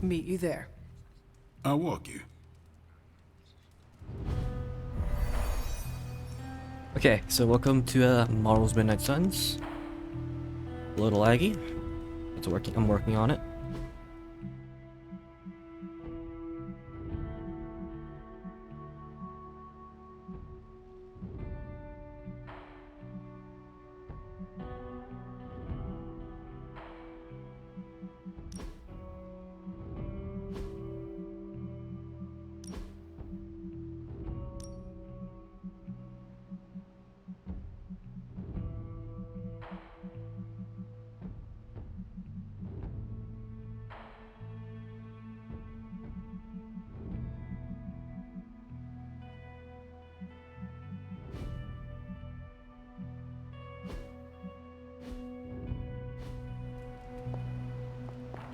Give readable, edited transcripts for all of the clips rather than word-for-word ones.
Meet you there. I'll walk you. Okay, so welcome to Marvel's Midnight Suns. A little laggy. It's working. I'm working on it.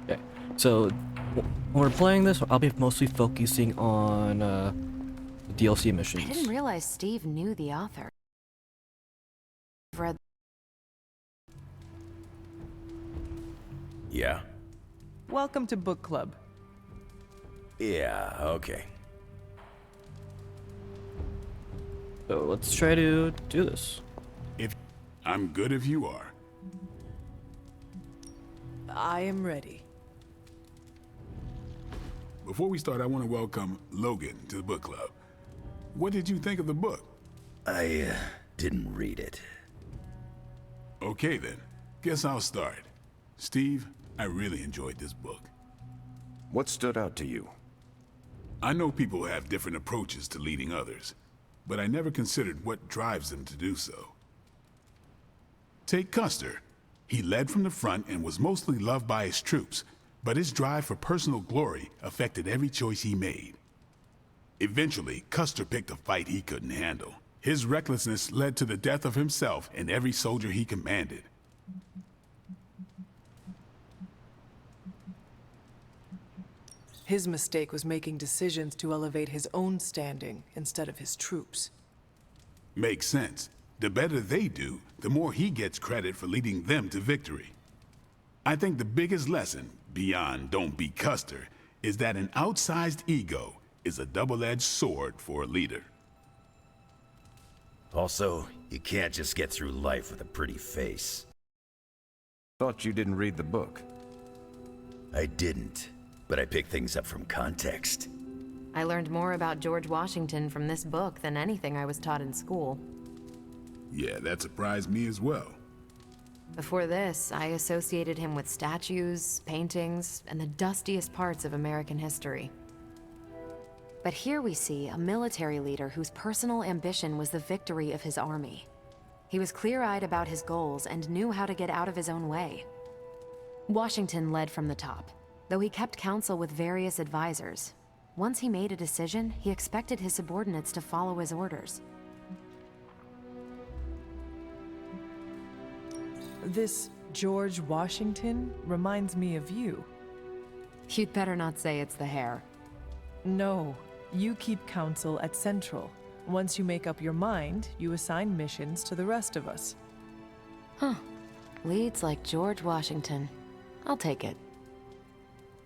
Okay, so when we're playing this, I'll be mostly focusing on the DLC I missions. didn't realize Steve knew the author. I've read. Yeah. Welcome to book club. Yeah, okay. So let's try to do this. If I'm good if you are. I am ready. Before we start, I want to welcome Logan to the book club. What did you think of the book? I didn't read it. Okay then, guess I'll start. Steve, I really enjoyed this book. What stood out to you? I know people have different approaches to leading others, but I never considered what drives them to do so. Take Custer. He led from the front and was mostly loved by his troops, but his drive for personal glory affected every choice he made. Eventually, Custer picked a fight he couldn't handle. His recklessness led to the death of himself and every soldier he commanded. His mistake was making decisions to elevate his own standing instead of his troops. Makes sense. The better they do, the more he gets credit for leading them to victory. I think the biggest lesson, beyond don't be Custer, is that an outsized ego is a double-edged sword for a leader. Also, you can't just get through life with a pretty face. Thought you didn't read the book. I didn't, but I picked things up from context. I learned more about George Washington from this book than anything I was taught in school. Yeah, that surprised me as well. Before this, I associated him with statues, paintings, and the dustiest parts of American history. But here we see a military leader whose personal ambition was the victory of his army. He was clear-eyed about his goals and knew how to get out of his own way. Washington led from the top, though he kept counsel with various advisors. Once he made a decision, he expected his subordinates to follow his orders. This George Washington reminds me of you. You'd better not say it's the hair. No, you keep counsel at Central. Once you make up your mind, you assign missions to the rest of us. Leads like George Washington. I'll take it.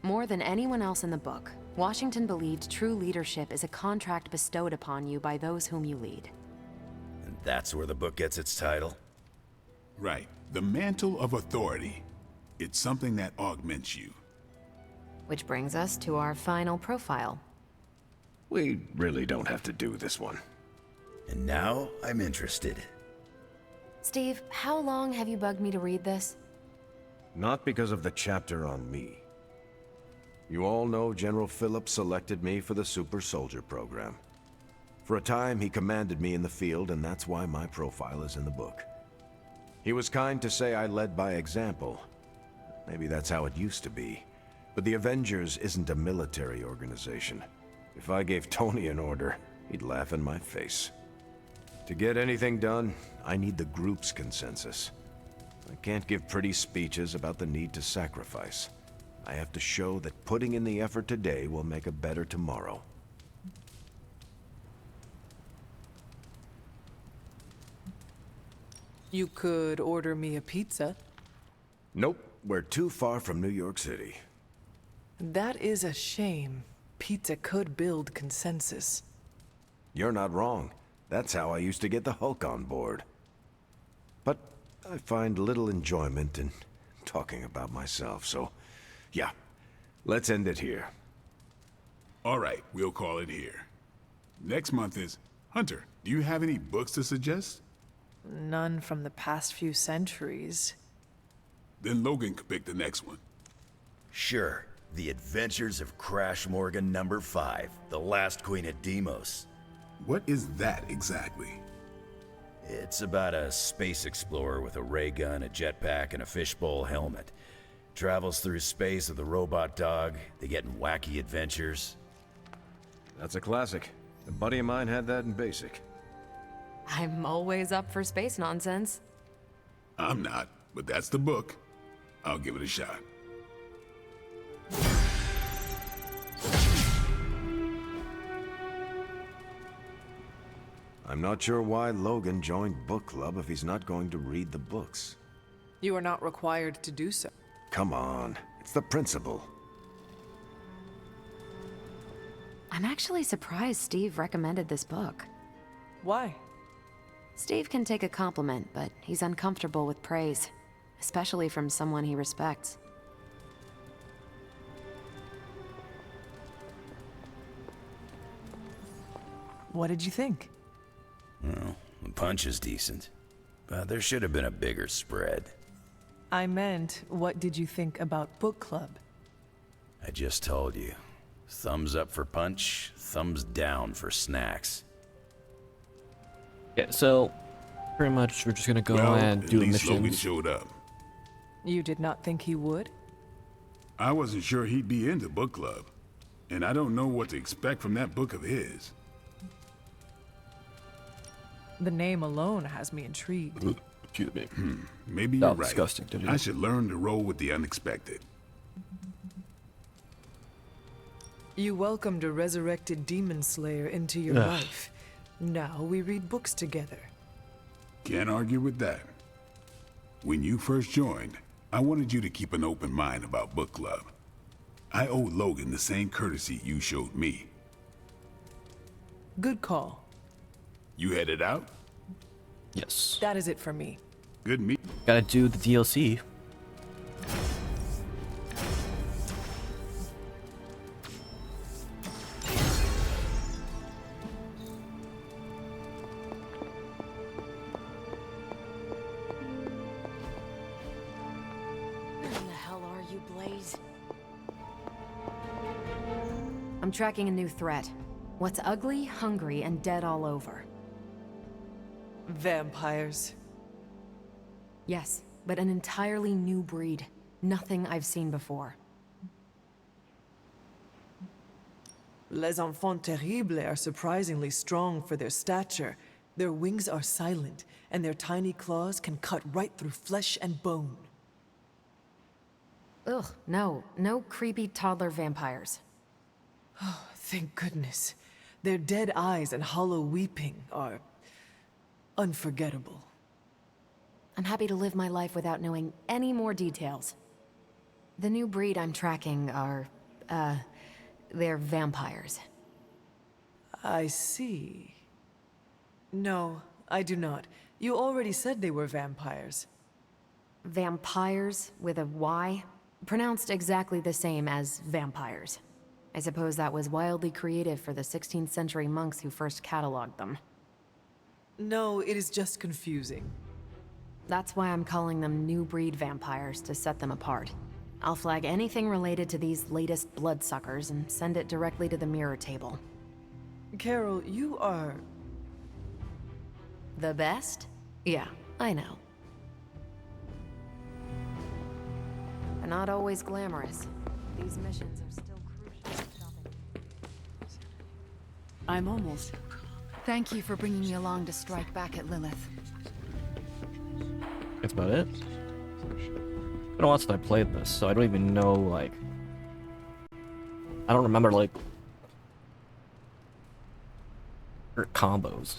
More than anyone else in the book, Washington believed true leadership is a contract bestowed upon you by those whom you lead. And that's where the book gets its title. Right. The mantle of authority. It's something that augments you. Which brings us to our final profile. We really don't have to do this one. And now I'm interested. Steve, how long have you bugged me to read this? Not because of the chapter on me. You all know General Phillips selected me for the Super Soldier program. For a time, he commanded me in the field, and that's why my profile is in the book. He was kind to say I led by example. Maybe that's how it used to be. But the Avengers isn't a military organization. If I gave Tony an order, he'd laugh in my face. To get anything done, I need the group's consensus. I can't give pretty speeches about the need to sacrifice. I have to show that putting in the effort today will make a better tomorrow. You could order me a pizza. Nope, we're too far from New York City. That is a shame. Pizza could build consensus. You're not wrong. That's how I used to get the Hulk on board. But I find little enjoyment in talking about myself, so yeah, let's end it here. All right, we'll call it here. Next month is... Hunter, do you have any books to suggest? None from the past few centuries. Then Logan could pick the next one. Sure. The Adventures of Crash Morgan #5, The Last Queen of Deimos. What is that exactly? It's about a space explorer with a ray gun, a jetpack, and a fishbowl helmet. Travels through space with a robot dog. They get in wacky adventures. That's a classic. A buddy of mine had that in basic. I'm always up for space nonsense. I'm not, but that's the book. I'll give it a shot. I'm not sure why Logan joined book club if he's not going to read the books. You are not required to do so. Come on, it's the principle. I'm actually surprised Steve recommended this book. Why? Steve can take a compliment, but he's uncomfortable with praise, especially from someone he respects. What did you think? Well, the punch is decent, but there should have been a bigger spread. I meant, what did you think about book club? I just told you. Thumbs up for punch, thumbs down for snacks. Yeah, so pretty much we're just gonna go Well, and at do the least Logan missions. showed up. You did not think he would? I wasn't sure he'd be into book club, and I don't know what to expect from that book of his. The name alone has me intrigued. Excuse me. Maybe That you're was right. disgusting, didn't you? I should learn to roll with the unexpected. You welcomed a resurrected demon slayer into your Ugh. life. Now we read books together. Can't argue with that. When you first joined, I wanted you to keep an open mind about book club. I owe Logan the same courtesy you showed me. Good call. You headed out? Yes. That is it for me. Good meet. Gotta do the DLC. Where the hell are you, Blaze? I'm tracking a new threat. What's ugly, hungry, and dead all over. Vampires. Yes, but an entirely new breed. Nothing I've seen before. Les enfants terribles are surprisingly strong for their stature. Their wings are silent, and their tiny claws can cut right through flesh and bone. Ugh, no creepy toddler vampires. Thank goodness. Their dead eyes and hollow weeping are unforgettable. I'm happy to live my life without knowing any more details. The new breed I'm tracking are, they're vampires. I see. No, I do not. You already said they were vampires. Vampires with a Y? Pronounced exactly the same as vampires. I suppose that was wildly creative for the 16th century monks who first cataloged them. No, it is just confusing. That's why I'm calling them new breed vampires, to set them apart. I'll flag anything related to these latest bloodsuckers and send it directly to the mirror table. Carol, you are... The best? Yeah, I know. They're not always glamorous. These missions are still crucial to stopping. I'm almost. Thank you for bringing me along to strike back at Lilith. That's about it. I don't know since I played this, so I don't even know, like... I don't remember, like... her combos.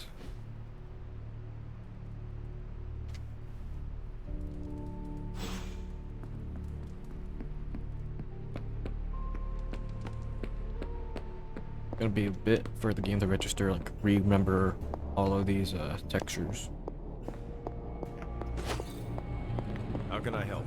Gonna be a bit for the game to register, like remember all of these textures. How can I help?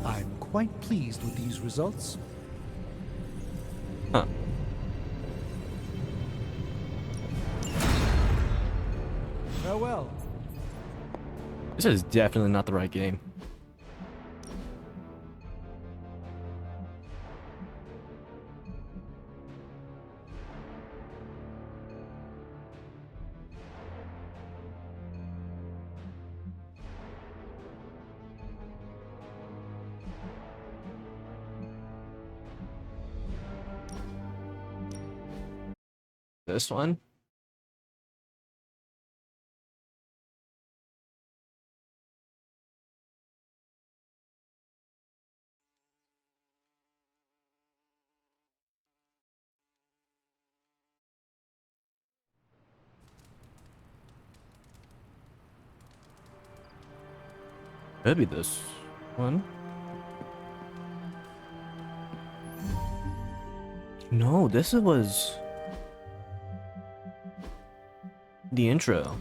I'm quite pleased with these results. Huh. Farewell. This is definitely not the right game. This one? Could be this one. No, this was the intro.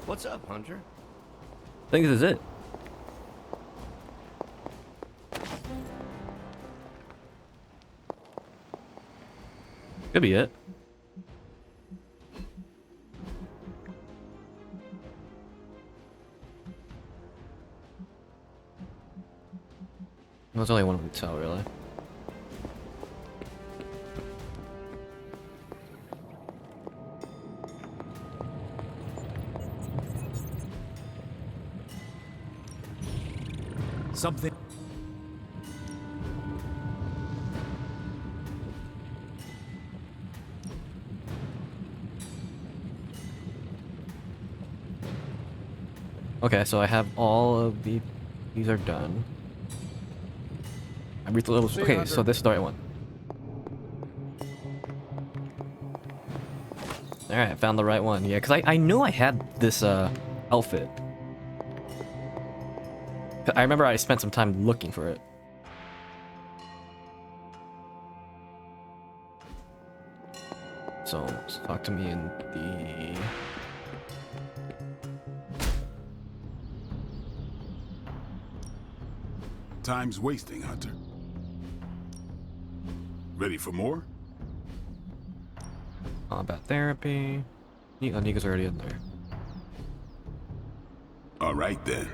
What's up, Hunter? I think this is it. Could be it. There's only one we can tell, really. Something. Okay, so I have all of these are done. I read the little. Okay, so this is the right one. All right, I found the right one. Yeah, because I knew I had this outfit. I remember I spent some time looking for it. So let's talk to me in the. Time's wasting, Hunter. Ready for more? Combat therapy. Nika's already in there. All right, then.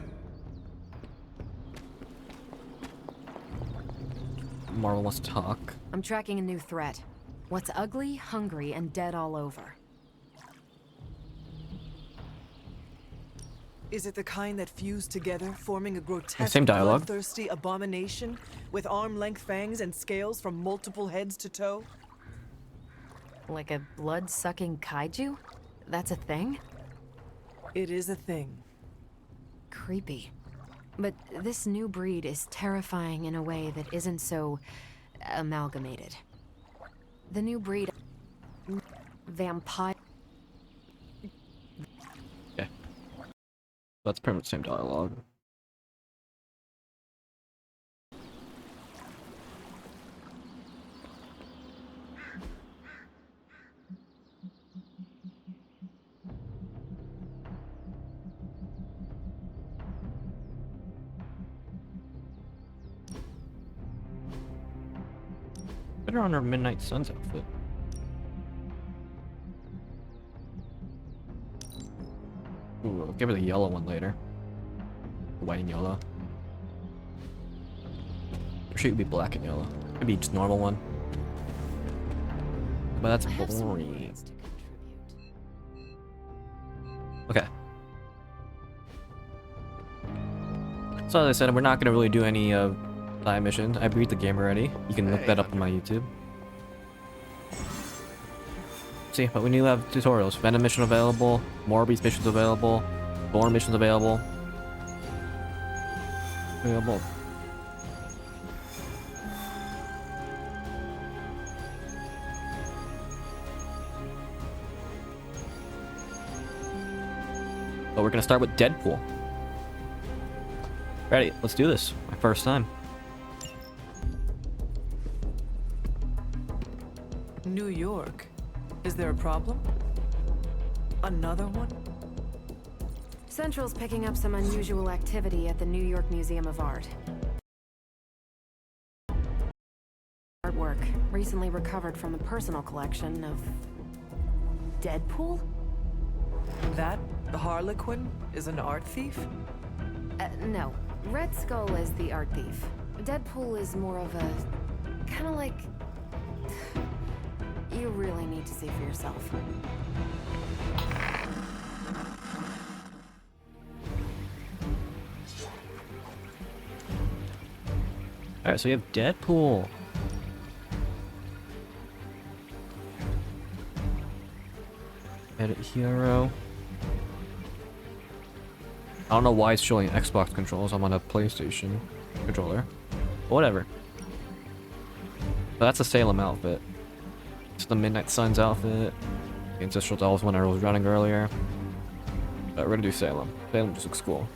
Marvel wants to talk. I'm tracking a new threat. What's ugly, hungry, and dead all over. Is it the kind that fuse together, forming a grotesque, Same dialogue. bloodthirsty abomination with arm-length fangs and scales from multiple heads to toe? Like a blood-sucking kaiju? That's a thing? It is a thing. Creepy. But this new breed is terrifying in a way that isn't so amalgamated. The new breed... vampire... Okay. That's pretty much the same dialogue. Put her on her Midnight Suns outfit. Ooh, I'll give her the yellow one later. White and yellow. Or she could be black and yellow. Maybe just normal one. But that's I have some boring. words to contribute. Okay. So as I said, we're not gonna really do any side missions. I beat the game already. You can look that up on my YouTube. See, but we do have tutorials. Venom mission available, Morbius missions available, Thorn missions available. Available. But we're gonna start with Deadpool. Ready, let's do this. My first time. New York. Is there a problem? Another one? Central's picking up some unusual activity at the New York Museum of Art. Artwork recently recovered from the personal collection of Deadpool? That Harlequin is an art thief? No. Red Skull is the art thief. Deadpool is more of a... kind of like... You really need to see for yourself. Alright, so we have Deadpool. Edit hero. I don't know why it's showing Xbox controls. I'm on a PlayStation controller. But whatever. So that's a Salem outfit. It's the Midnight Suns outfit. The Ancestral Dolls one I was running earlier. But we're gonna do Salem. Salem just looks cool.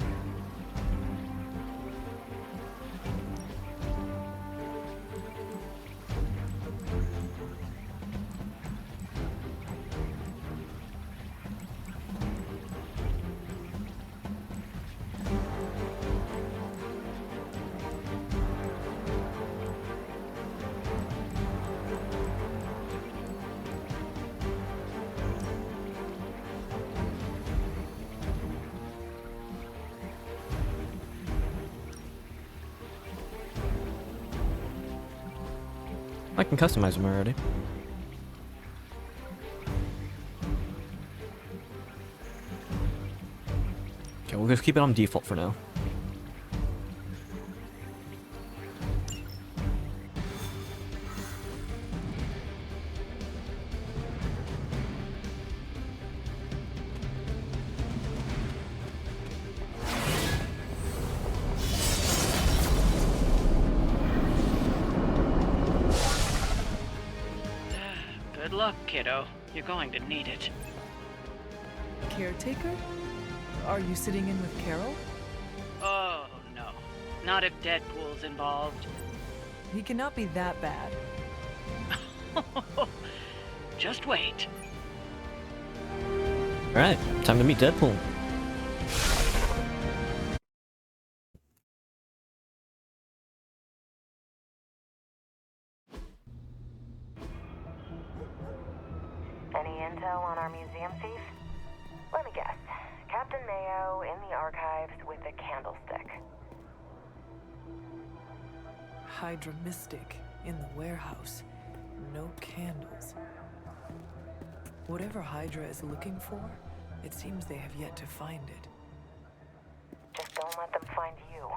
I can customize them already. Okay, we'll just keep it on default for now. Good luck, kiddo. You're going to need it. Caretaker? Are you sitting in with Carol? Oh, no. Not if Deadpool's involved. He cannot be that bad. Just wait. Alright, time to meet Deadpool. Any intel on our museum thief? Let me guess. Captain Mayo in the archives with a candlestick. Hydra Mystic in the warehouse. No candles. Whatever Hydra is looking for, it seems they have yet to find it. Just don't let them find you.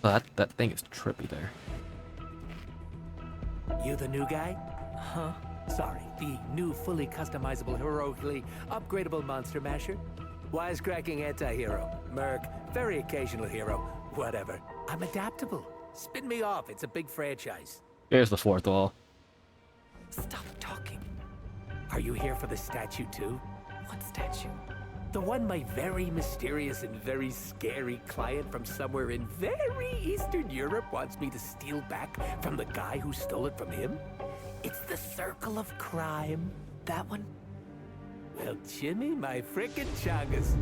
Oh, that thing is trippy there. You the new guy? Huh? Sorry, the new fully customizable, heroically upgradable monster masher? Wisecracking anti-hero. Merc, very occasional hero. Whatever. I'm adaptable. Spin me off, it's a big franchise. Here's the fourth wall. Stop talking. Are you here for the statue too? What statue? The one my very mysterious and very scary client from somewhere in very Eastern Europe wants me to steal back from the guy who stole it from him? It's the Circle of Crime. That one? Well, Jimmy, my frickin' chungus.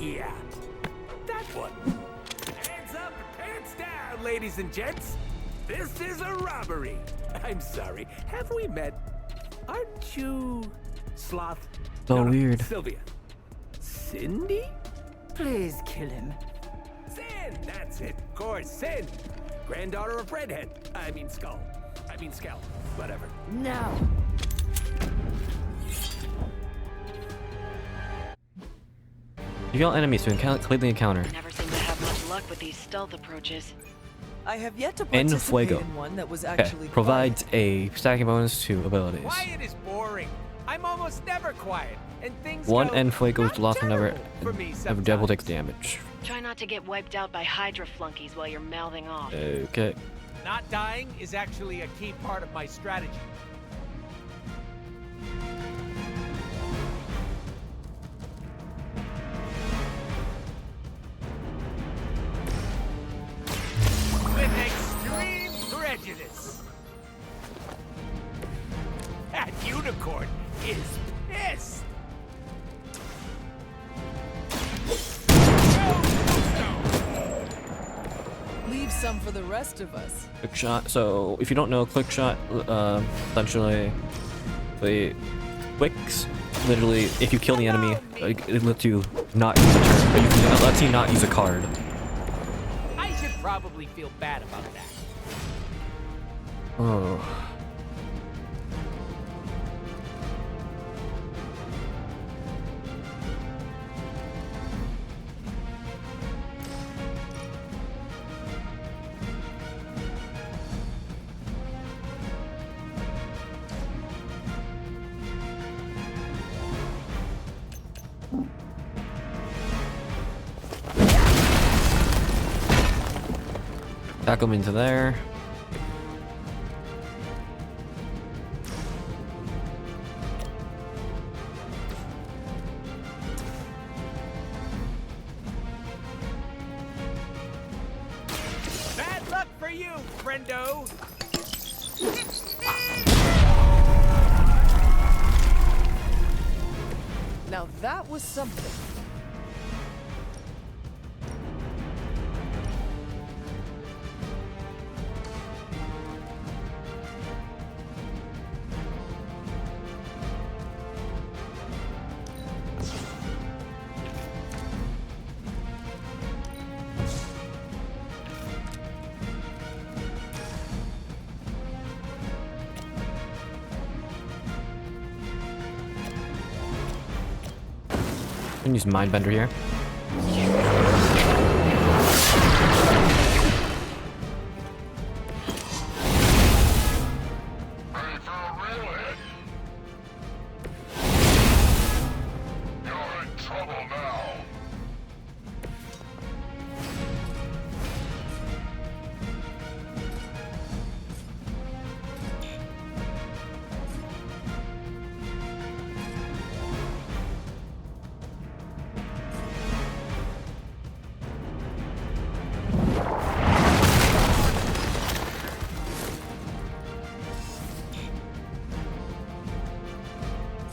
Yeah, that one. Hands up, pants down, ladies and gents. This is a robbery. I'm sorry, have we met? Aren't you Sloth? So weird. Sylvia. Cindy? Please kill him. Sin, that's it, of course, Sin. Granddaughter of Redhead. I mean Skull. Whatever. No. You kill enemies to complete the encounter. Never seem to have much luck with these stealth approaches. I have yet to En participate Fuego. in one that was Okay. actually Provides a stacking bonus to abilities. Quiet is boring. I'm almost never quiet, and things One go En Fuego is not lost whenever terrible for me never double takes sometimes. damage. Try not to get wiped out by Hydra flunkies while you're mouthing off. Okay. Not dying is actually a key part of my strategy. With extreme prejudice. That unicorn is pissed. leave some for the rest of us. Quick shot. So if you don't know, quick shot, essentially, the quicks. Literally, if you kill the enemy, it lets you not use a turn, but it lets you not use a card. I should probably feel bad about that. Oh. Tackle him into there. Bad luck for you, friendo. Now that was something. I can use Mindbender here.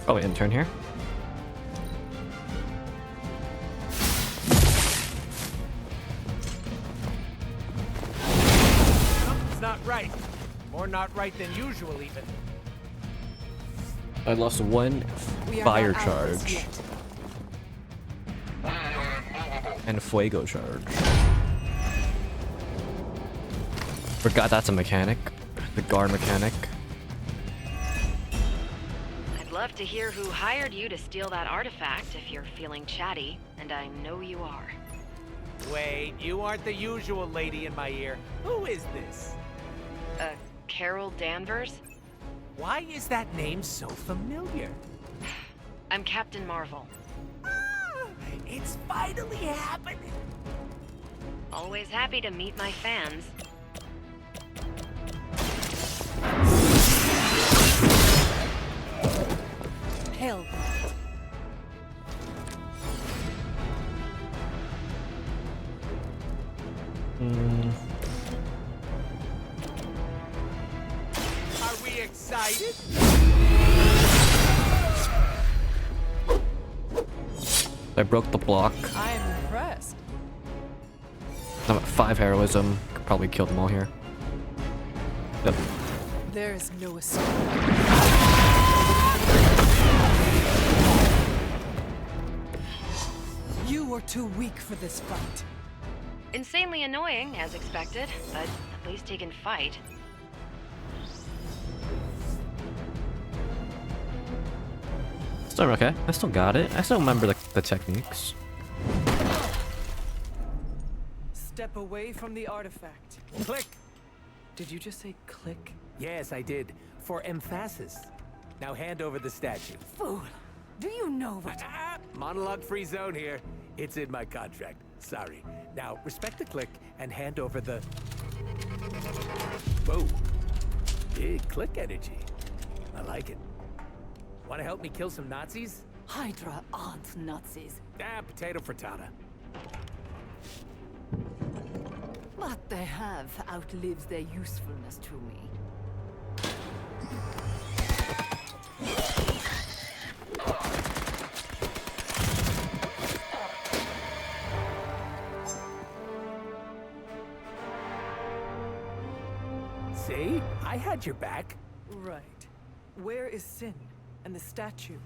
Oh, wait, and turn here. Something's not right. More not right than usual, even. I lost one We are fire not out of this charge yet. and a fuego charge. Forgot that's a mechanic. The guard mechanic. I'd love to hear who hired you to steal that artifact if you're feeling chatty, and I know you are. Wait, you aren't the usual lady in my ear. Who is this? Carol Danvers? Why is that name so familiar? I'm Captain Marvel. Ah, it's finally happening. Always happy to meet my fans. Hell. Are we excited? I broke the block. I'm impressed. I'm at 5 heroism. Could probably kill them all here. Yep. There is no escape. You were too weak for this fight. Insanely annoying, as expected, but at least he can fight. Still okay. I still got it. I still remember the techniques. Step away from the artifact. Click! Did you just say click? Yes, I did. For emphasis. Now hand over the statue. Fool! Do you know what? Monologue-free zone here. It's in my contract. Sorry. Now, respect the click and hand over the... Whoa. Big click energy. I like it. Want to help me kill some Nazis? Hydra aren't Nazis. Potato frittata. What they have outlives their usefulness to me. See? I had your back. Right. Where is Sin and the statue?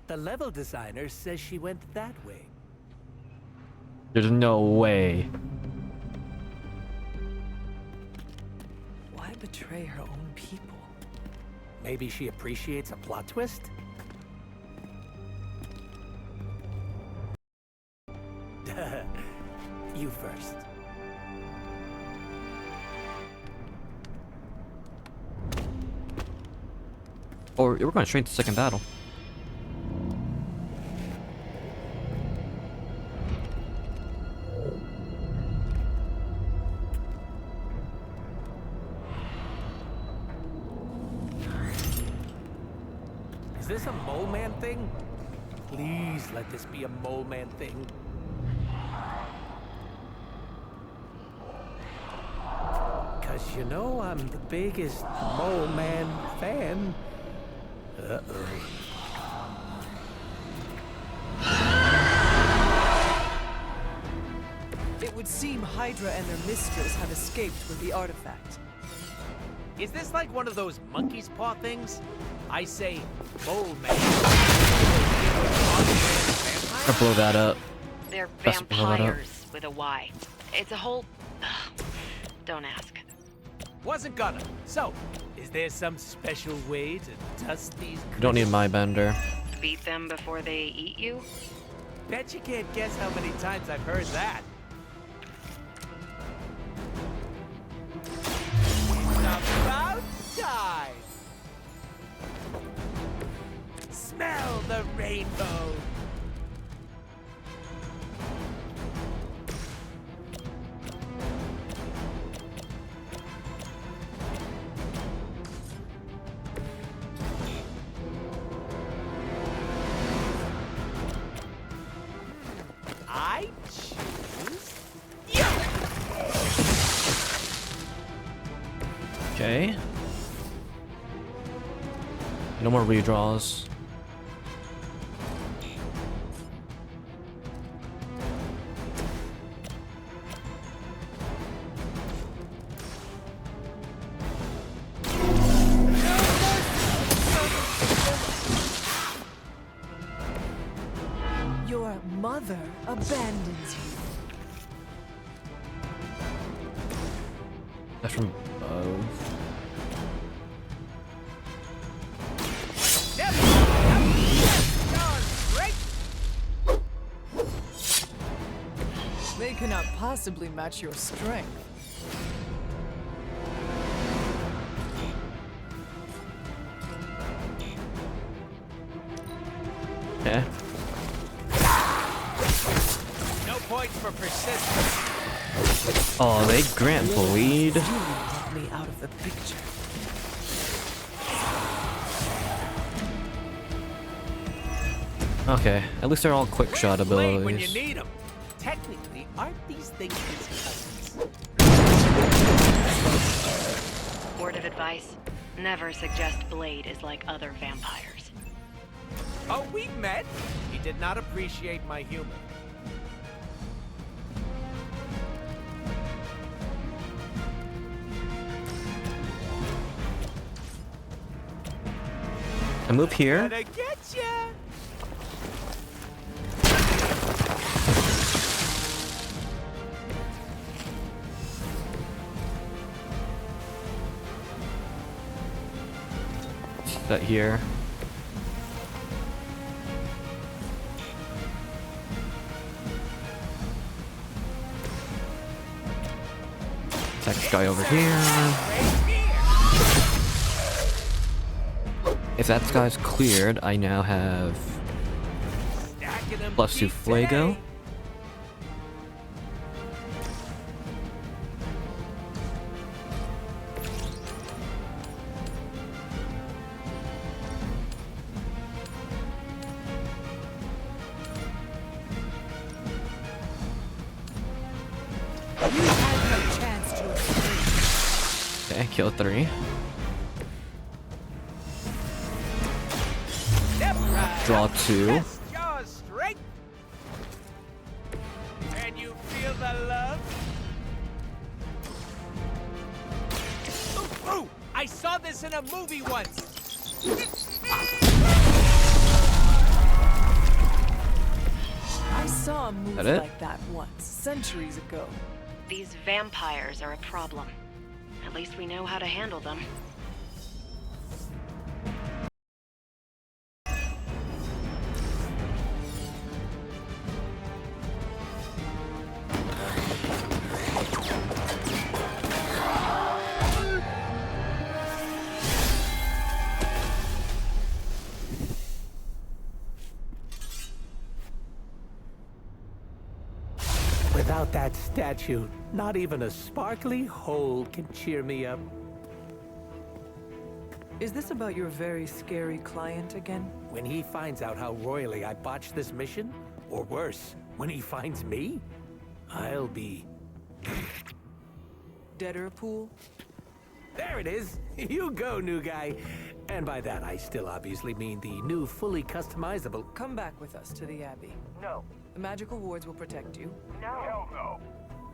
The level designer says she went that way. There's no way. Why betray her own people? Maybe she appreciates a plot twist? You first. Or we're going straight to second battle. Is this a mole man thing? Please let this be a mole man thing. Cause you know I'm the biggest mole man fan. Uh-oh. It would seem Hydra and their mistress have escaped with the artifact. Is this like one of those monkey's paw things? I say, mole man. Or blow that up. They're Best blow that up. vampires with a Y. It's a whole... Don't ask. Wasn't gonna. So, is there some special way to dust these... You don't need my bender. Beat them before they eat you? Bet you can't guess how many times I've heard that. It's about time! Smell the rainbow! I choose you! Okay. No more redraws. Your mother abandons you. That's from above. They cannot possibly match your strength. Okay. No points for persistence. Oh, they grant bleed. You let me out of the picture. Okay, at least they're all quick shot Blade when you abilities. need them. Technically, aren't these things his cousins? Word of advice. Never suggest Blade is like other vampires. Oh, we met? He did not appreciate my humor. I move here. Gonna get ya! That here. Next guy over here. If that guy's cleared, I now have +2 Fuego. Okay, kill 3. Draw 2. Can you feel the love? Ooh, ooh, I saw this in a movie once. I saw a move That it? like that once, centuries ago. These vampires are a problem. At least we know how to handle them. Without that statue, not even a sparkly hole can cheer me up. Is this about your very scary client again? When he finds out how royally I botched this mission, or worse, when he finds me, I'll be... Deader pool? There it is! You go, new guy! And by that, I still obviously mean the new, fully customizable... Come back with us to the Abbey. No. The magical wards will protect you. No. Hell no!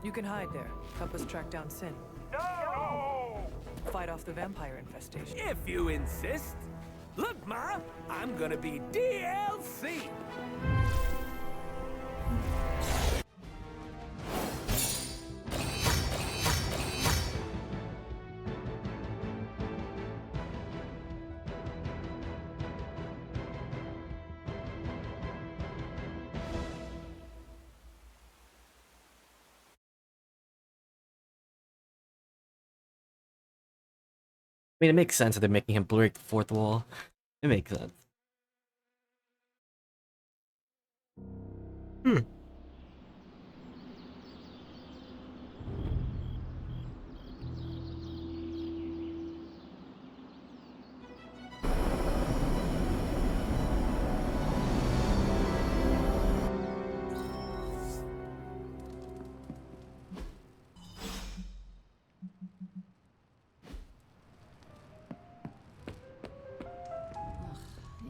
You can hide there. Help us track down Sin. No! Fight off the vampire infestation. If you insist. Look, Ma, I'm gonna be DLC! I mean, it makes sense that they're making him break the fourth wall. It makes sense.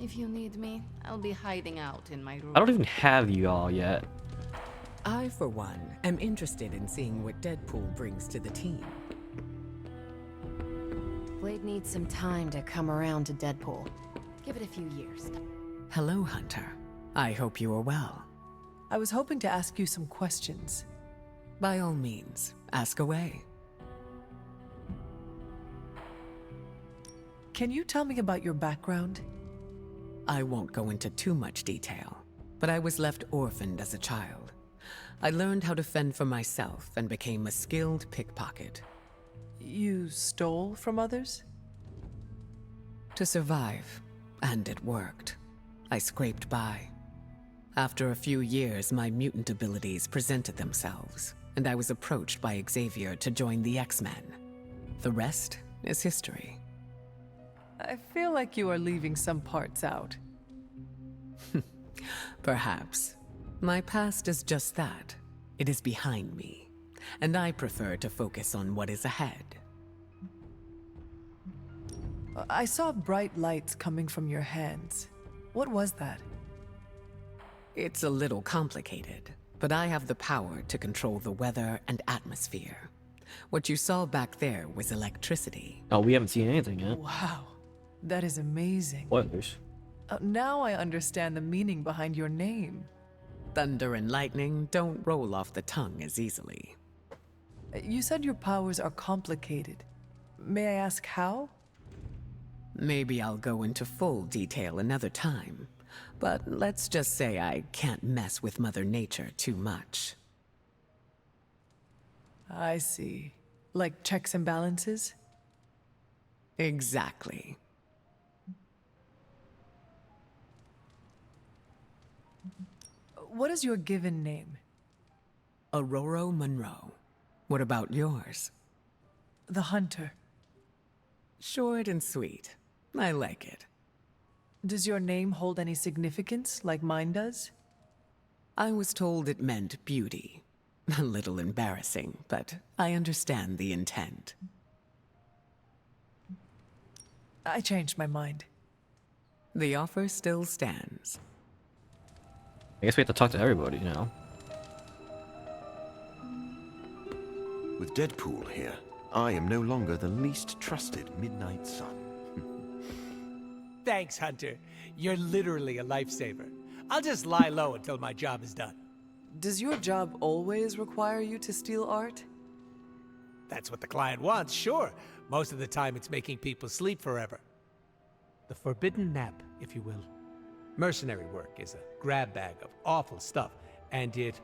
If you need me, I'll be hiding out in my room. I don't even have you all yet. I, for one, am interested in seeing what Deadpool brings to the team. Blade needs some time to come around to Deadpool. Give it a few years. Hello, Hunter. I hope you are well. I was hoping to ask you some questions. By all means, ask away. Can you tell me about your background? I won't go into too much detail, but I was left orphaned as a child. I learned how to fend for myself and became a skilled pickpocket. You stole from others? To survive, and it worked. I scraped by. After a few years, my mutant abilities presented themselves, and I was approached by Xavier to join the X-Men. The rest is history. I feel like you are leaving some parts out. Perhaps. My past is just that. It is behind me, and I prefer to focus on what is ahead. I saw bright lights coming from your hands. What was that? It's a little complicated, but I have the power to control the weather and atmosphere. What you saw back there was electricity. Oh, we haven't seen anything yet. Wow, that is amazing. Spoilers. Now I understand the meaning behind your name. Thunder and lightning don't roll off the tongue as easily. You said your powers are complicated. May I ask how? Maybe I'll go into full detail another time, but let's just say I can't mess with Mother Nature too much. I see. Like checks and balances? Exactly. What is your given name? Aurora Monroe. What about yours? The Hunter. Short and sweet. I like it. Does your name hold any significance, like mine does? I was told it meant beauty. A little embarrassing, but I understand the intent. I changed my mind. The offer still stands. I guess we have to talk to everybody now. With Deadpool here, I am no longer the least trusted Midnight Sun. Thanks, Hunter. You're literally a lifesaver. I'll just lie low until my job is done. Does your job always require you to steal art? That's what the client wants, sure. Most of the time it's making people sleep forever. The forbidden nap, if you will. Mercenary work is a grab bag of awful stuff, and it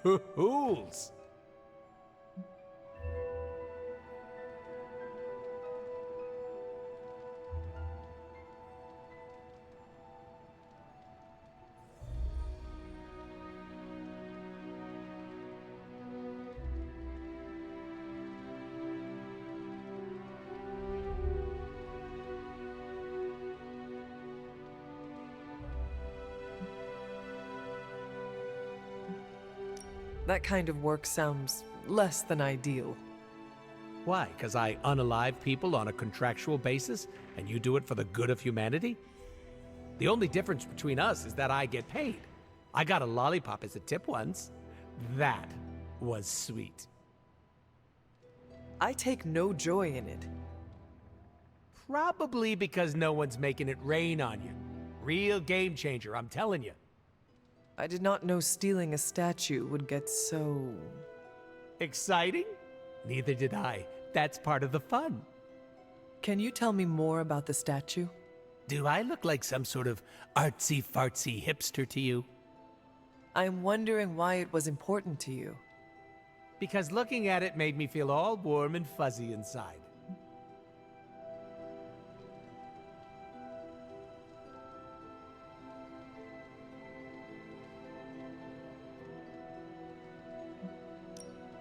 rules. That kind of work sounds less than ideal. Why? Because I unalive people on a contractual basis, and you do it for the good of humanity? The only difference between us is that I get paid. I got a lollipop as a tip once. That was sweet. I take no joy in it. Probably because no one's making it rain on you. Real game changer, I'm telling you. I did not know stealing a statue would get so... Exciting? Neither did I. That's part of the fun. Can you tell me more about the statue? Do I look like some sort of artsy-fartsy hipster to you? I'm wondering why it was important to you. Because looking at it made me feel all warm and fuzzy inside.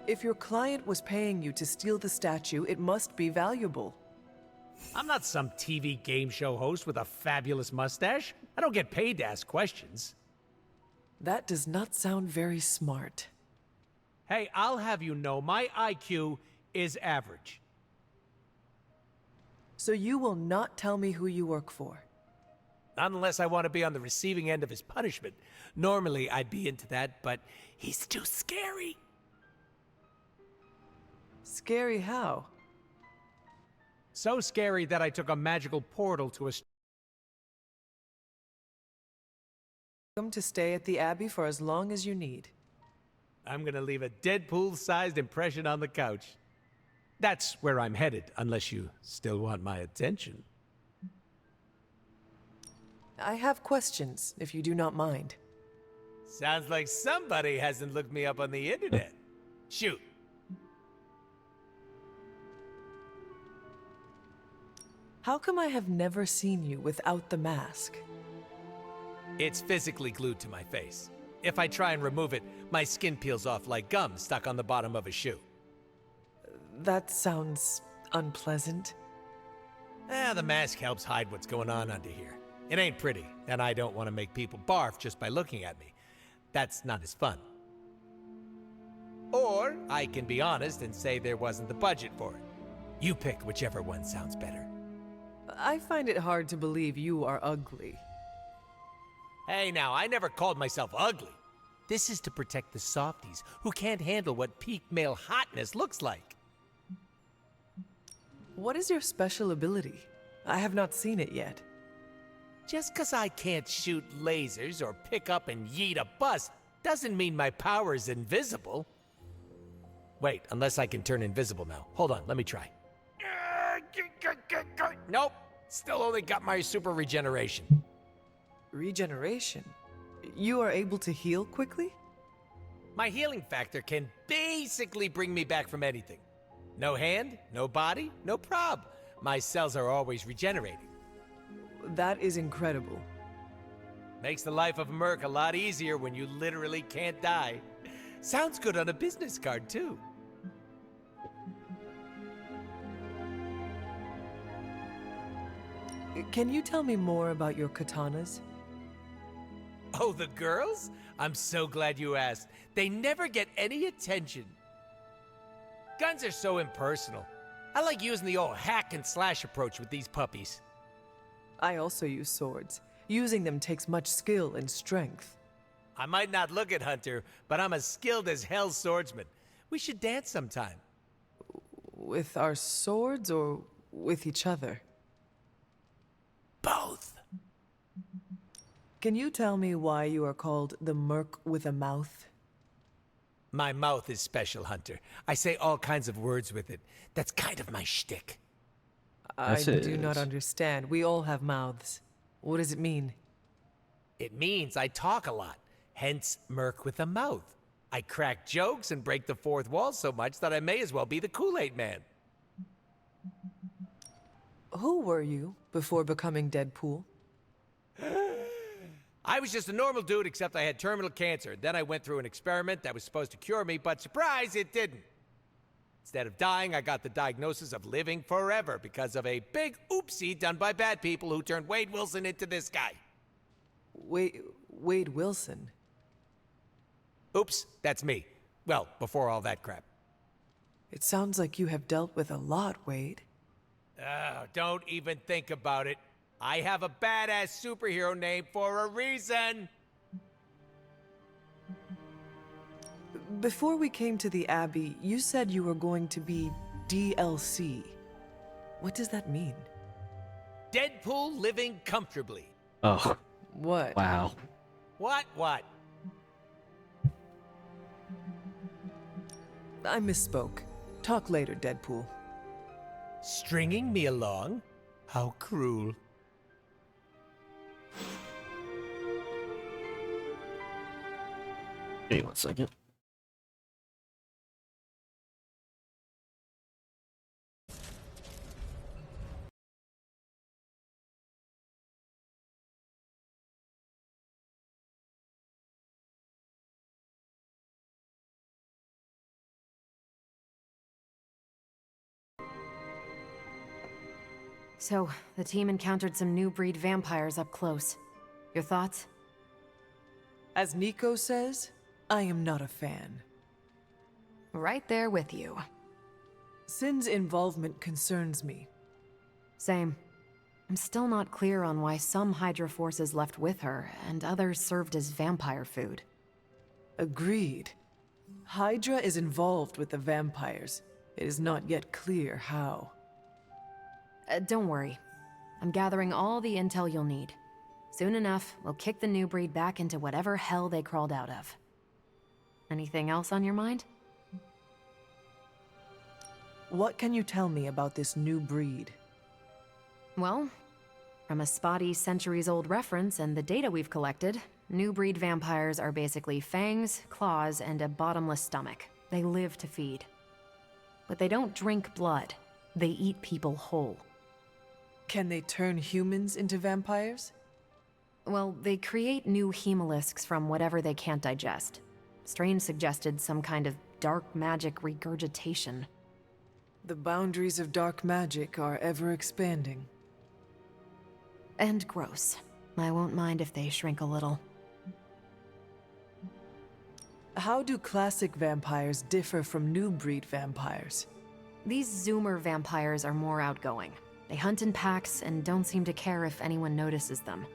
If your client was paying you to steal the statue, it must be valuable. I'm not some TV game show host with a fabulous mustache. I don't get paid to ask questions. That does not sound very smart. Hey, I'll have you know my IQ is average. So you will not tell me who you work for? Not unless I want to be on the receiving end of his punishment. Normally, I'd be into that, but he's too scary. Scary how? So scary that I took a magical portal to a... Welcome to stay at the Abbey for as long as you need. I'm gonna leave a Deadpool-sized impression on the couch. That's where I'm headed, unless you still want my attention. I have questions, if you do not mind. Sounds like somebody hasn't looked me up on the internet. Shoot. How come I have never seen you without the mask? It's physically glued to my face. If I try and remove it, my skin peels off like gum stuck on the bottom of a shoe. That sounds unpleasant. The mask helps hide what's going on under here. It ain't pretty, and I don't want to make people barf just by looking at me. That's not as fun. Or I can be honest and say there wasn't the budget for it. You pick whichever one sounds better. I find it hard to believe you are ugly. Hey now, I never called myself ugly. This is to protect the softies who can't handle what peak male hotness looks like. What is your special ability? I have not seen it yet. Just 'cause I can't shoot lasers or pick up and yeet a bus doesn't mean my power is invisible. Wait, unless I can turn invisible now. Hold on, let me try. Nope, still only got my super regeneration. Regeneration? You are able to heal quickly? My healing factor can basically bring me back from anything. No hand, no body, no prob. My cells are always regenerating. That is incredible. Makes the life of a merc a lot easier when you literally can't die. Sounds good on a business card, too. Can you tell me more about your katanas? Oh, the girls? I'm so glad you asked. They never get any attention. Guns are so impersonal. I like using the old hack and slash approach with these puppies. I also use swords. Using them takes much skill and strength. I might not look it, Hunter, but I'm as skilled as hell's swordsman. We should dance sometime. With our swords or with each other? Both. Can you tell me why you are called the Merc with a Mouth? My mouth is special, Hunter. I say all kinds of words with it. That's kind of my shtick. I do not understand. We all have mouths. What does it mean? It means I talk a lot, hence Merc with a mouth. I crack jokes and break the fourth wall so much that I may as well be the Kool-Aid Man. Who were you before becoming Deadpool? I was just a normal dude, except I had terminal cancer. Then I went through an experiment that was supposed to cure me, but surprise, it didn't. Instead of dying, I got the diagnosis of living forever because of a big oopsie done by bad people who turned Wade Wilson into this guy. Wade Wilson? Oops, that's me. Well, before all that crap. It sounds like you have dealt with a lot, Wade. Don't even think about it. I have a badass superhero name for a reason. Before we came to the Abbey, you said you were going to be DLC. What does that mean? Deadpool living comfortably. Oh. What? Wow. What? I misspoke. Talk later, Deadpool. Stringing me along? How cruel. Give me 1 second. So, the team encountered some new breed vampires up close. Your thoughts? As Nico says, I am not a fan. Right there with you. Sin's involvement concerns me. Same. I'm still not clear on why some Hydra forces left with her, and others served as vampire food. Agreed. Hydra is involved with the vampires. It is not yet clear how. Don't worry. I'm gathering all the intel you'll need. Soon enough, we'll kick the new breed back into whatever hell they crawled out of. Anything else on your mind? What can you tell me about this new breed? Well, from a spotty centuries-old reference and the data we've collected, new breed vampires are basically fangs, claws, and a bottomless stomach. They live to feed. But they don't drink blood. They eat people whole. Can they turn humans into vampires? Well, they create new hemolisks from whatever they can't digest. Strange suggested some kind of dark magic regurgitation. The boundaries of dark magic are ever expanding. And gross. I won't mind if they shrink a little. How do classic vampires differ from new breed vampires? These Zoomer vampires are more outgoing. They hunt in packs and don't seem to care if anyone notices them.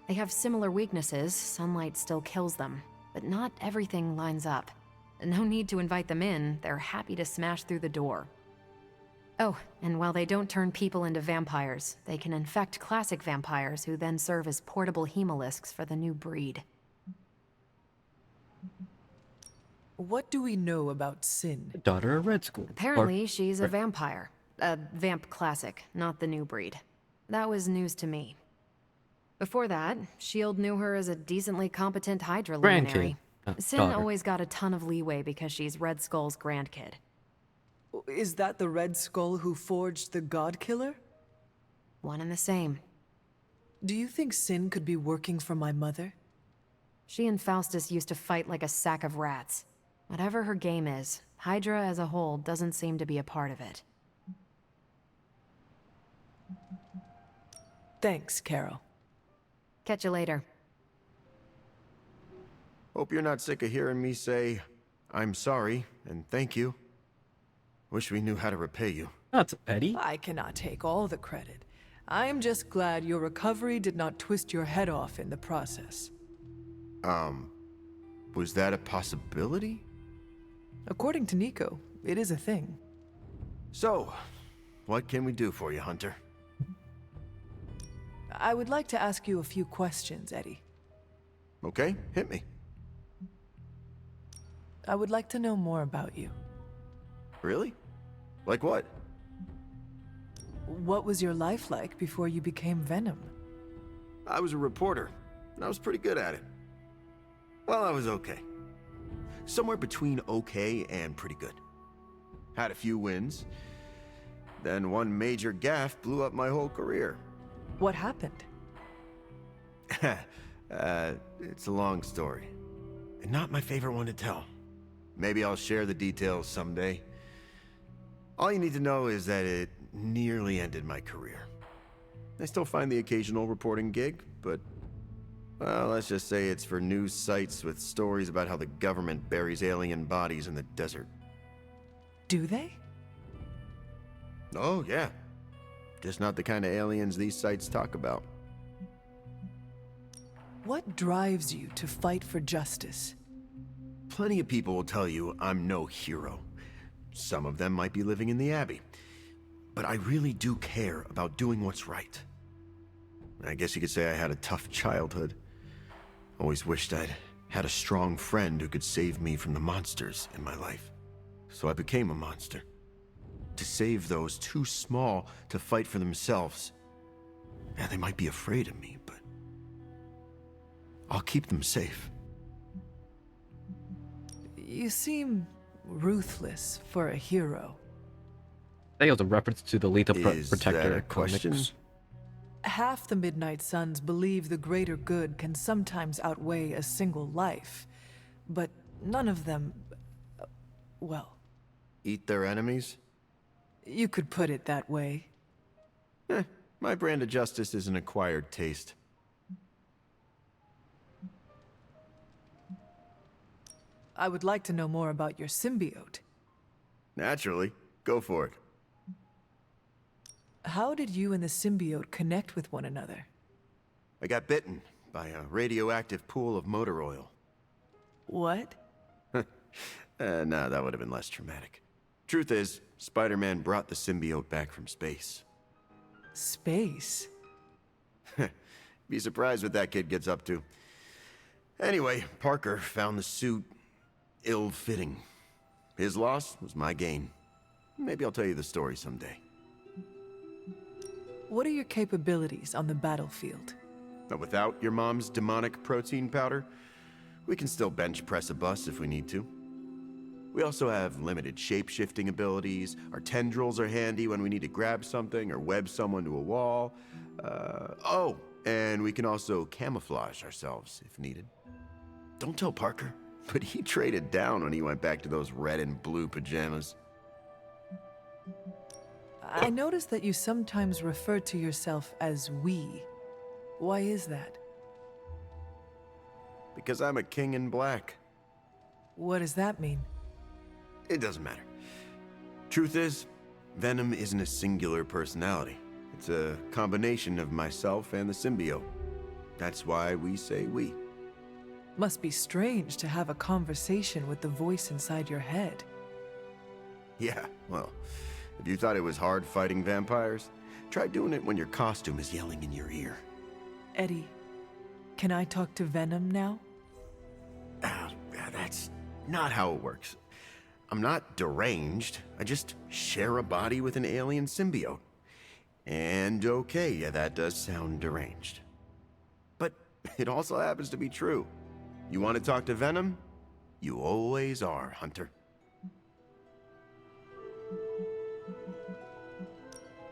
They have similar weaknesses, sunlight still kills them, but not everything lines up. No need to invite them in, they're happy to smash through the door. Oh, and while they don't turn people into vampires, they can infect classic vampires who then serve as portable hemolisks for the new breed. What do we know about Sin? Daughter of Red Skull. Apparently, she's a vampire. A vamp classic, not the new breed. That was news to me. Before that, S.H.I.E.L.D. knew her as a decently competent Hydra luminary. Sin daughter. always got a ton of leeway because she's Red Skull's grandkid. Is that the Red Skull who forged the God Killer? One and the same. Do you think Sin could be working for my mother? She and Faustus used to fight like a sack of rats. Whatever her game is, Hydra as a whole doesn't seem to be a part of it. Thanks, Carol. Catch you later. Hope you're not sick of hearing me say, I'm sorry and thank you. Wish we knew how to repay you. That's Eddie. I cannot take all the credit. I'm just glad your recovery did not twist your head off in the process. Was that a possibility? According to Nico, it is a thing. So, what can we do for you, Hunter? I would like to ask you a few questions, Eddie. Okay, hit me. I would like to know more about you. Really? Like what? What was your life like before you became Venom? I was a reporter, and I was pretty good at it. Well, I was okay. Somewhere between okay and pretty good. Had a few wins. Then one major gaffe blew up my whole career. What happened? It's a long story. And not my favorite one to tell. Maybe I'll share the details someday. All you need to know is that it nearly ended my career. I still find the occasional reporting gig, but, well, let's just say it's for news sites with stories about how the government buries alien bodies in the desert. Do they? Oh, yeah. Just not the kind of aliens these sites talk about. What drives you to fight for justice? Plenty of people will tell you I'm no hero. Some of them might be living in the Abbey. But I really do care about doing what's right. I guess you could say I had a tough childhood. Always wished I'd had a strong friend who could save me from the monsters in my life. So I became a monster. To save those too small to fight for themselves. Yeah, they might be afraid of me, but I'll keep them safe. You seem ruthless for a hero. I think it was a reference to the Lethal Is Protector that a question? comics. Half the Midnight Suns believe the greater good can sometimes outweigh a single life, but none of them, well, Eat their enemies? you could put it that way. My brand of justice is an acquired taste. I would like to know more about your symbiote. Naturally. Go for it. How did you and the symbiote connect with one another? I got bitten by a radioactive pool of motor oil. What? No, that would have been less traumatic. Truth is, Spider-Man brought the symbiote back from space. Space? Be surprised what that kid gets up to. Anyway, Parker found the suit ill-fitting. His loss was my gain. Maybe I'll tell you the story someday. What are your capabilities on the battlefield? But without your mom's demonic protein powder, we can still bench press a bus if we need to. We also have limited shape-shifting abilities. Our tendrils are handy when we need to grab something or web someone to a wall. Oh, and we can also camouflage ourselves if needed. Don't tell Parker, but he traded down when he went back to those red and blue pajamas. I noticed that you sometimes refer to yourself as we. Why is that? Because I'm a king in black. What does that mean? It doesn't matter. Truth is, Venom isn't a singular personality. It's a combination of myself and the symbiote. That's why we say we. Must be strange to have a conversation with the voice inside your head. Yeah, well, if you thought it was hard fighting vampires, try doing it when your costume is yelling in your ear. Eddie, can I talk to Venom now? That's not how it works. I'm not deranged. I just share a body with an alien symbiote. And okay, yeah, that does sound deranged. But it also happens to be true. You want to talk to Venom? You always are, Hunter.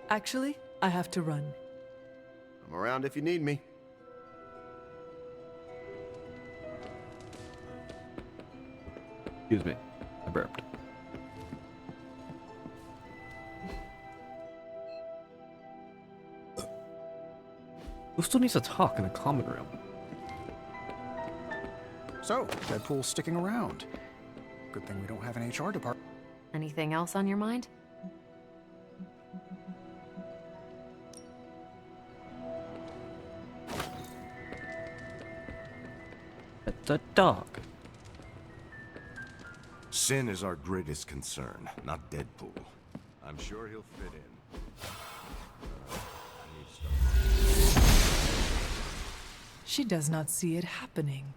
Actually, I have to run. I'm around if you need me. Excuse me. I burped. Who still needs to talk in the common room? So, Deadpool's sticking around. Good thing we don't have an HR department. Anything else on your mind? The dog. Sin is our greatest concern, not Deadpool. I'm sure he'll fit in. She does not see it happening.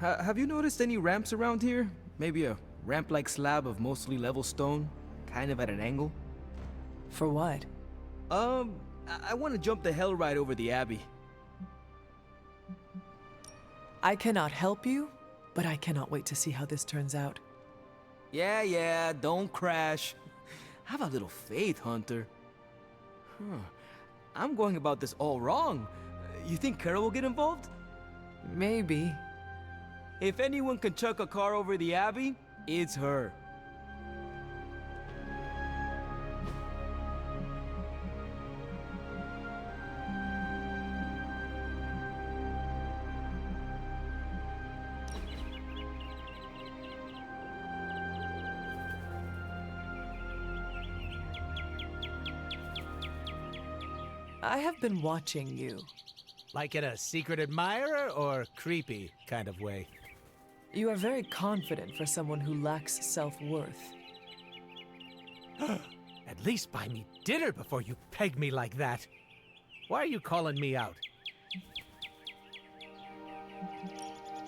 Have you noticed any ramps around here? Maybe a ramp-like slab of mostly level stone, kind of at an angle? For what? I want to jump the hell ride over the Abbey. I cannot help you, but I cannot wait to see how this turns out. Yeah, don't crash. Have a little faith, Hunter. I'm going about this all wrong. You think Carol will get involved? Maybe. If anyone can chuck a car over the Abbey, it's her. I have been watching you. Like in a secret admirer or creepy kind of way? You are very confident for someone who lacks self-worth. At least buy me dinner before you peg me like that. Why are you calling me out?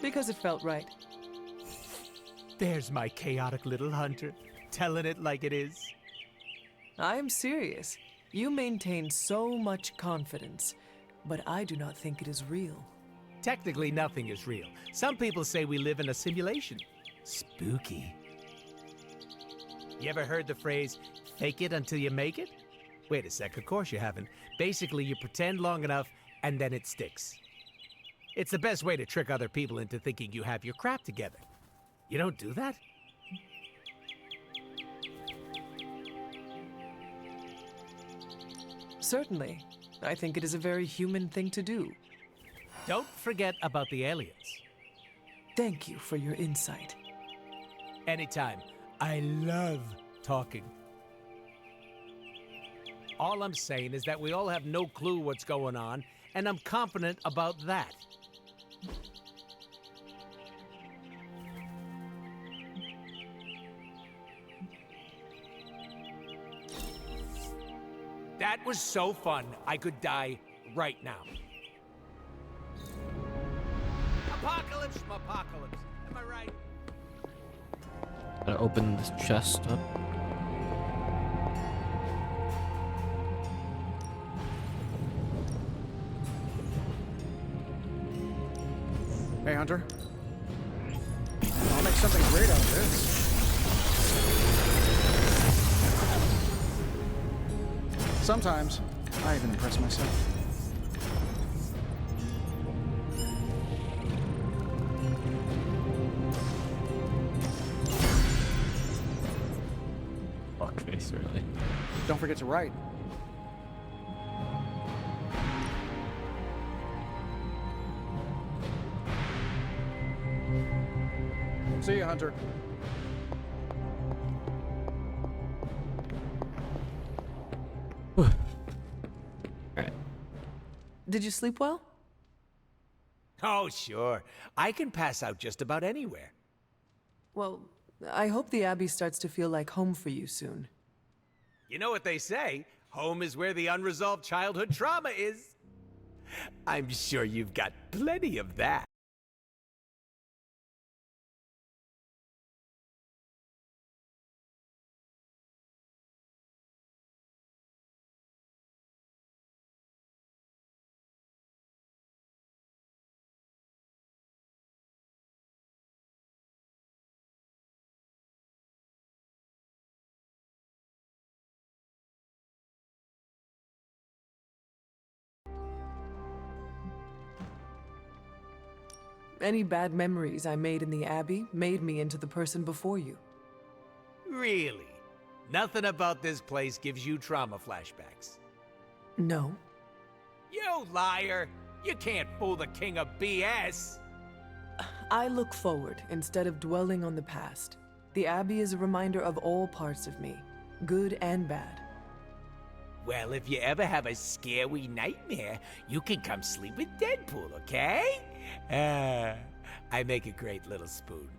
Because it felt right. There's my chaotic little Hunter, telling it like it is. I am serious. You maintain so much confidence, but I do not think it is real. Technically, nothing is real. Some people say we live in a simulation. Spooky. You ever heard the phrase, fake it until you make it? Wait a sec, of course you haven't. Basically, you pretend long enough, and then it sticks. It's the best way to trick other people into thinking you have your crap together. You don't do that? Certainly. I think it is a very human thing to do. Don't forget about the aliens. Thank you for your insight. Anytime. I love talking. All I'm saying is that we all have no clue what's going on, and I'm confident about that. That was so fun, I could die right now. Apocalypse, apocalypse. Am I right? Gotta open this chest up. Hey, Hunter. I'll make something great out of this. Sometimes, I even impress myself. Fuckface, really. Don't forget to write. See you, Hunter. Did you sleep well? Oh, sure. I can pass out just about anywhere. Well, I hope the Abbey starts to feel like home for you soon. You know what they say? Home is where the unresolved childhood trauma is. I'm sure you've got plenty of that. Any bad memories I made in the Abbey made me into the person before you. Really? Nothing about this place gives you trauma flashbacks. No. You liar! You can't fool the king of BS! I look forward instead of dwelling on the past. The Abbey is a reminder of all parts of me, good and bad. Well, if you ever have a scary nightmare, you can come sleep with Deadpool, okay? I make a great little spoon.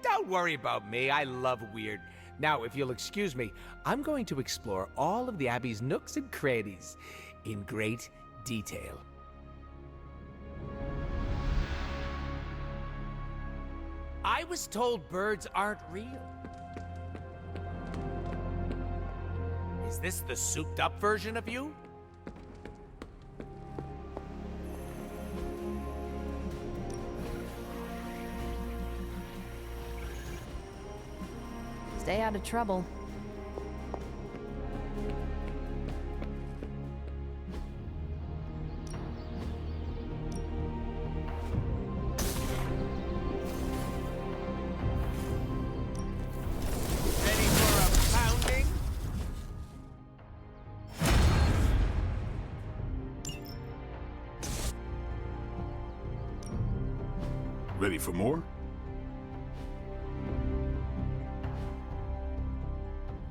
Don't worry about me, I love weird. Now, if you'll excuse me, I'm going to explore all of the Abbey's nooks and crannies in great detail. I was told birds aren't real. Is this the souped-up version of you? Stay out of trouble. Ready for a pounding? Ready for more?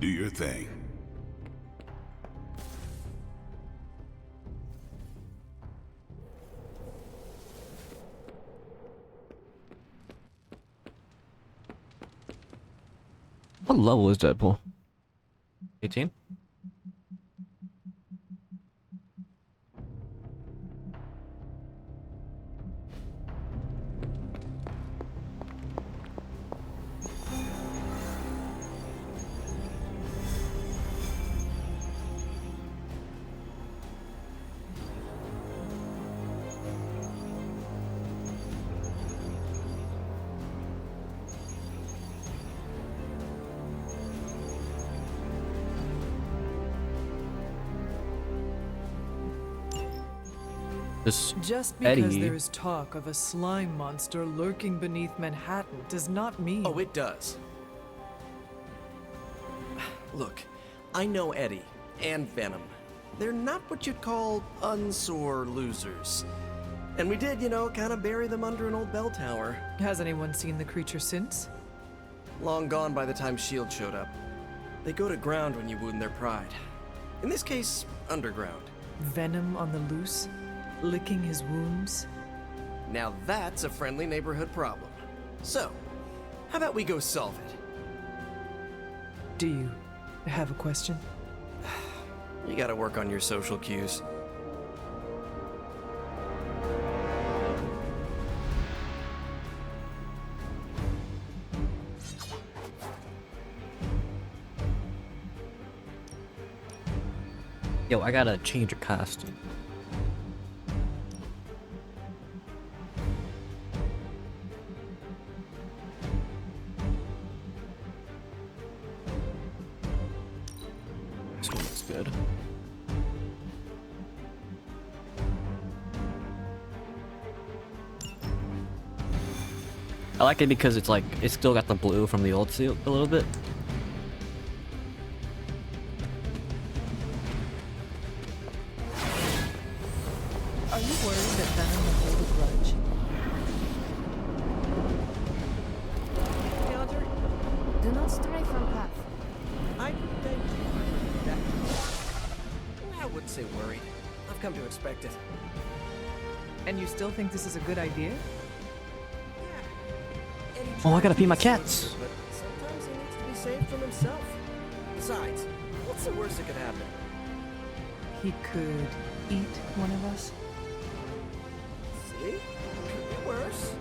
Do your thing. What level is Deadpool? 18? This Just because Eddie. there is talk of a slime monster lurking beneath Manhattan does not mean... Oh, it does. Look, I know Eddie and Venom. They're not what you'd call unsore losers. And we did, you know, kind of bury them under an old bell tower. Has anyone seen the creature since? Long gone by the time S.H.I.E.L.D. showed up. They go to ground when you wound their pride. In this case, underground. Venom on the loose? Licking his wounds? Now that's a friendly neighborhood problem. So, how about we go solve it? Do you have a question? You gotta work on your social cues. Yo, I gotta change a costume. This one looks good. I like it because it's like, it's still got the blue from the old suit a little bit. Are you worried that Venom will hold a grudge? Hey, Hunter. Do not stray from path. I wouldn't say worried. I've come to expect it. And you still think this is a good idea? Oh, I gotta feed my cats. But sometimes he needs to be saved from himself. Besides, what's the worst that could happen? He could eat one of us? See? Could be worse.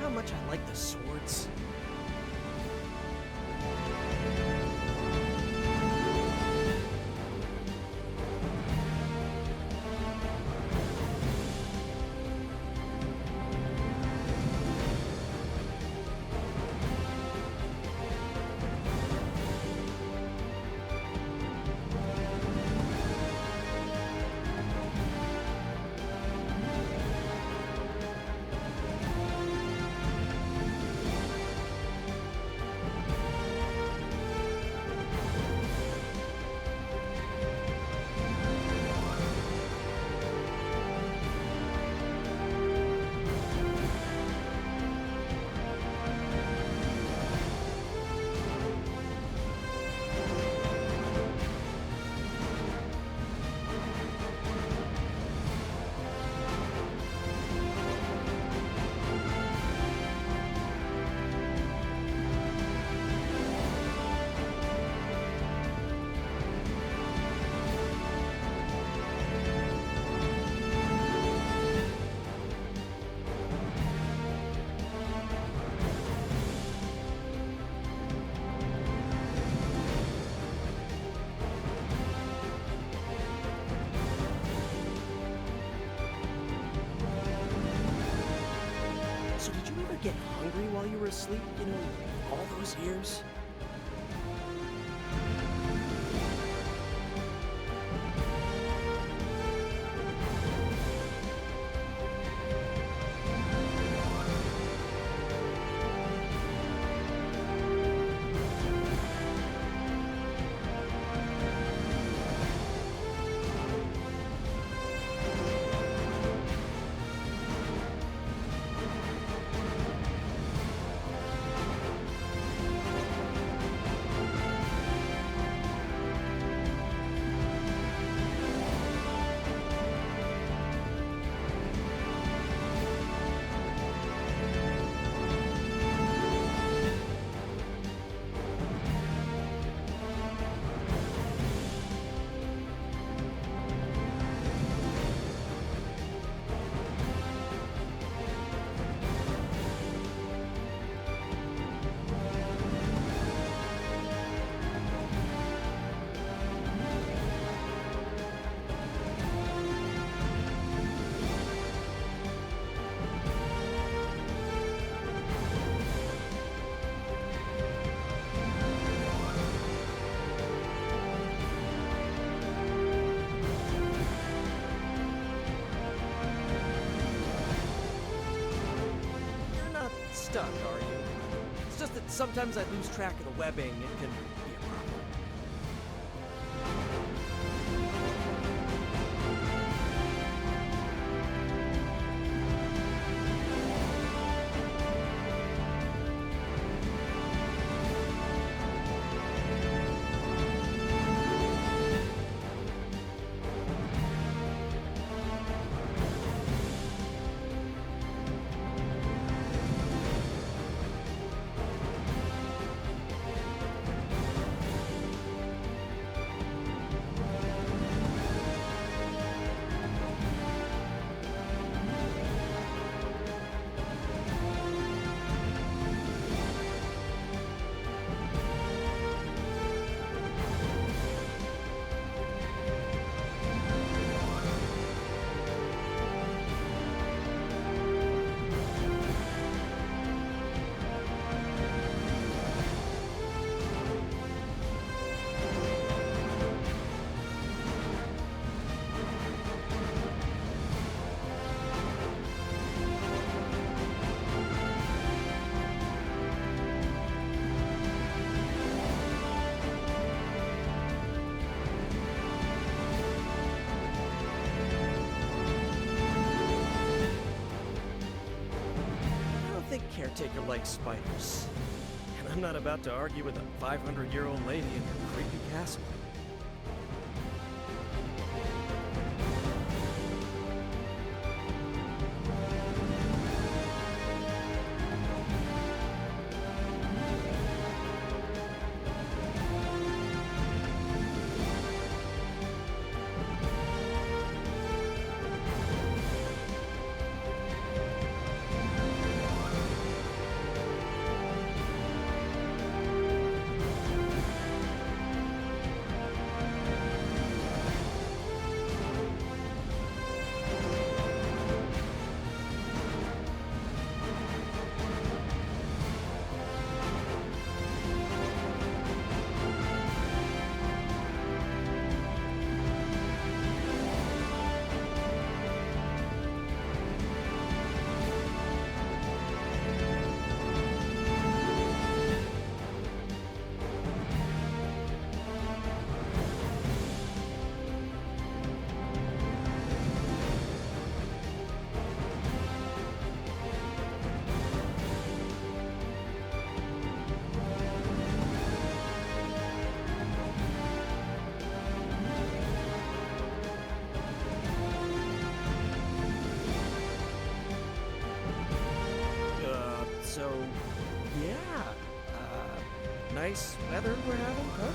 How much I like the swords. So did you ever get hungry while you were asleep, you know, all those years? Stuck, are you? It's just that sometimes I lose track of the webbing. It can be a problem. caretaker likes spiders. And I'm not about to argue with a 500-year-old lady in her creepy castle. So, yeah. Nice weather we're having, huh?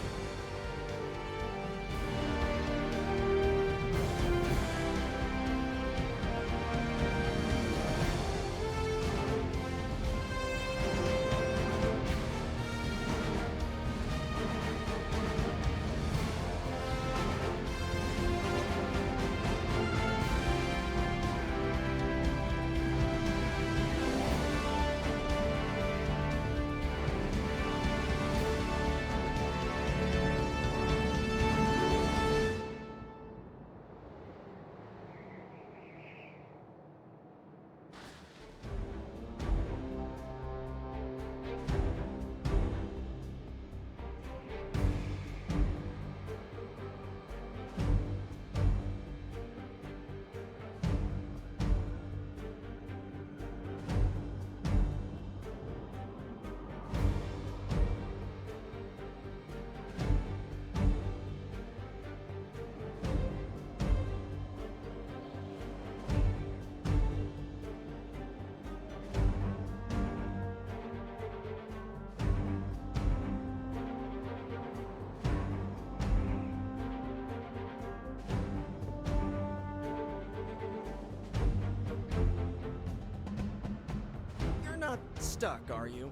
Not stuck, are you?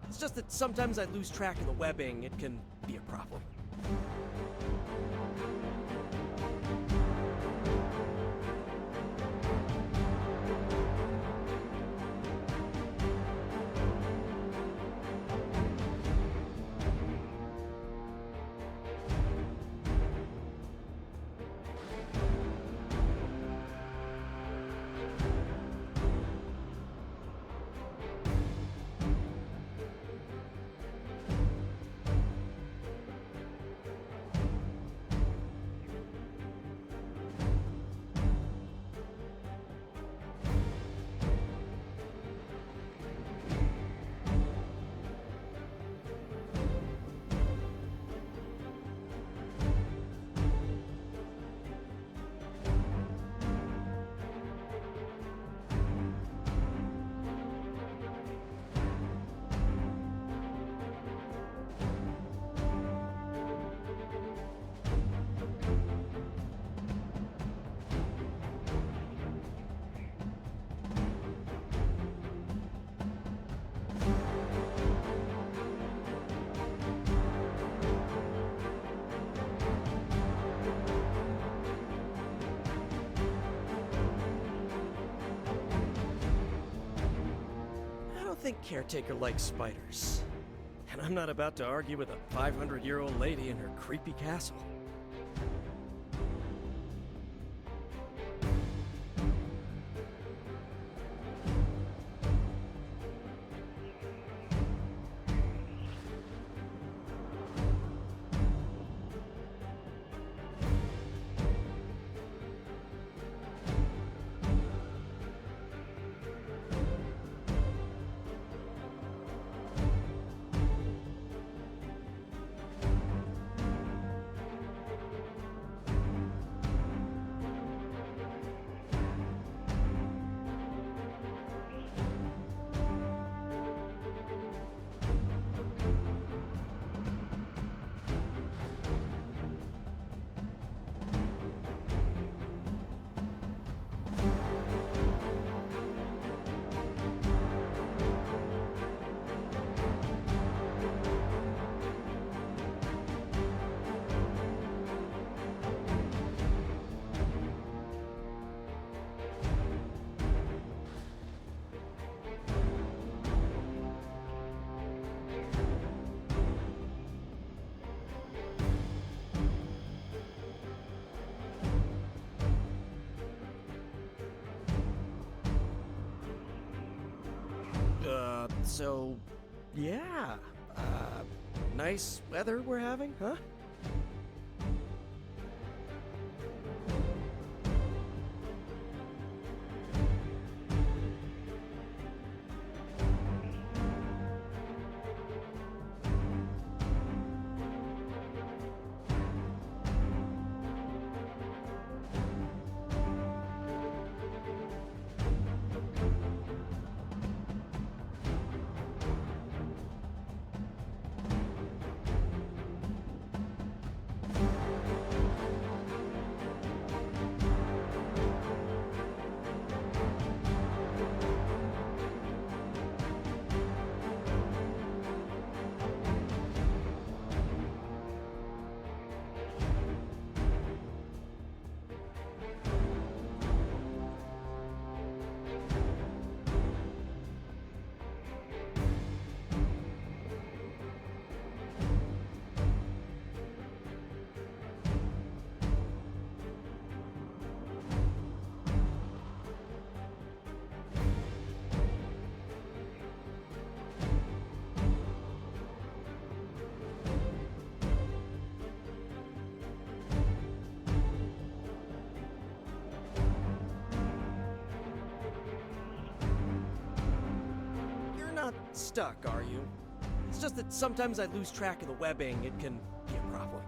It's just that sometimes I lose track of the webbing. It can be a problem. I think caretaker likes spiders. And I'm not about to argue with a 500-year-old lady in her creepy castle. So, yeah. Nice weather we're having, huh? Not stuck, are you? It's just that sometimes I lose track of the webbing. It can be a problem.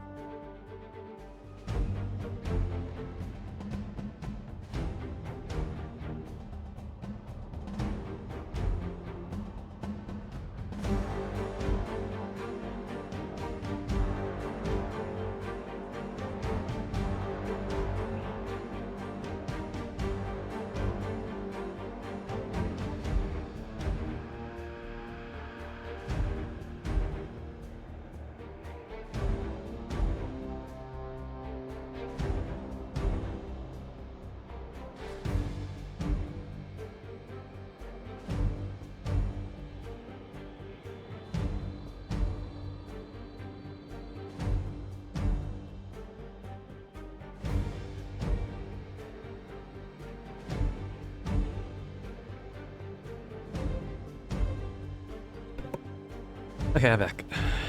Okay, I'm back.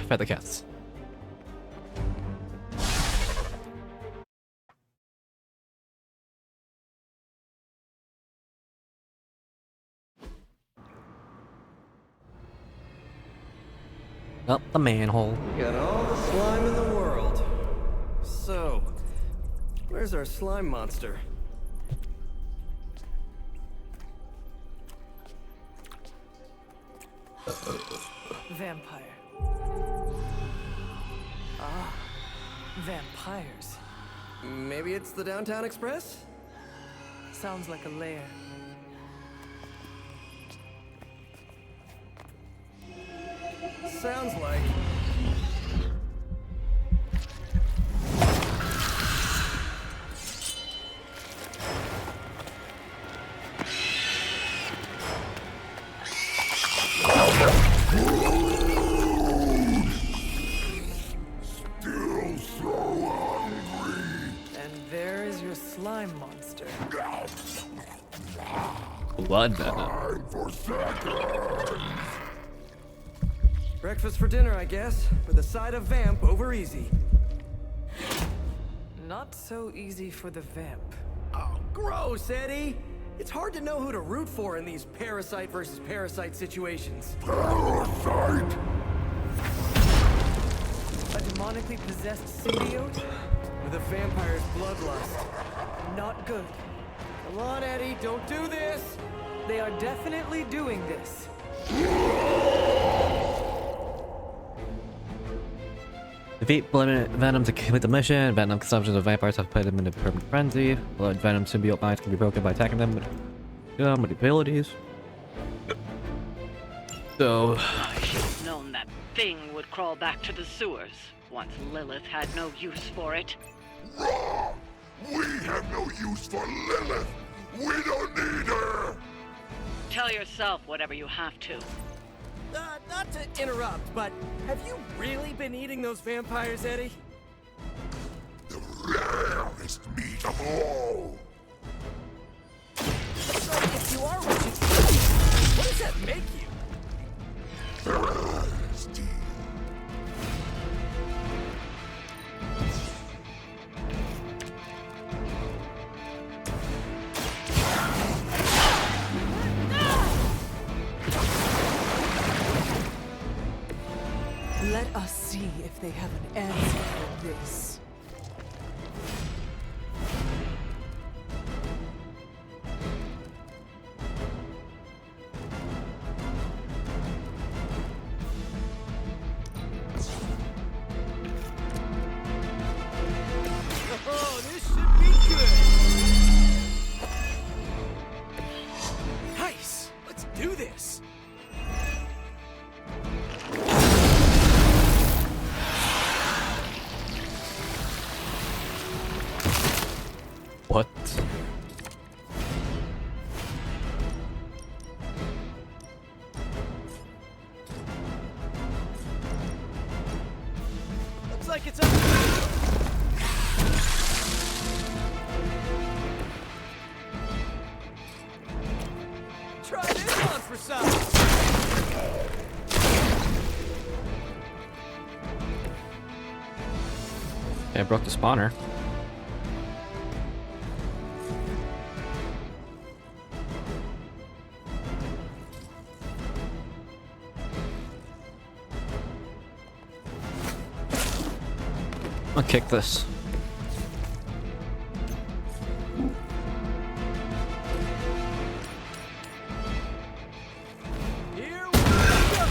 Fed the cats. Up the manhole. Got all the slime in the world. So, where's our slime monster? Vampire. Ah, vampires. Maybe it's the Downtown Express? Sounds like a lair. Sounds like. Still so hungry. And there is your slime monster. Blood venom. Time for seconds. Breakfast for dinner, I guess, with a side of vamp over easy. Not so easy for the vamp. Oh, gross, Eddie! It's hard to know who to root for in these parasite versus parasite situations. Parasite? A demonically possessed symbiote? With a vampire's bloodlust. Not good. Come on, Eddie, don't do this! They are definitely doing this. Defeat Blood Venom to complete the mission. Venom consumption of vampires have put them into permanent frenzy. Blood Venom symbiote minds can be broken by attacking them with abilities. So, I should have known that thing would crawl back to the sewers once Lilith had no use for it. Wrong! We have no use for Lilith! We don't need her! Tell yourself whatever you have to. Not to interrupt, but have you really been eating those vampires, Eddie? The rarest meat of all! So if you are what you eat, what does that make you? Let us see if they have an answer for this. Oh, this should be good. Nice. Let's do this. What? Looks like it's up to you. Try this one for size. Yeah, I broke the spawner. I'll kick this. Here we go.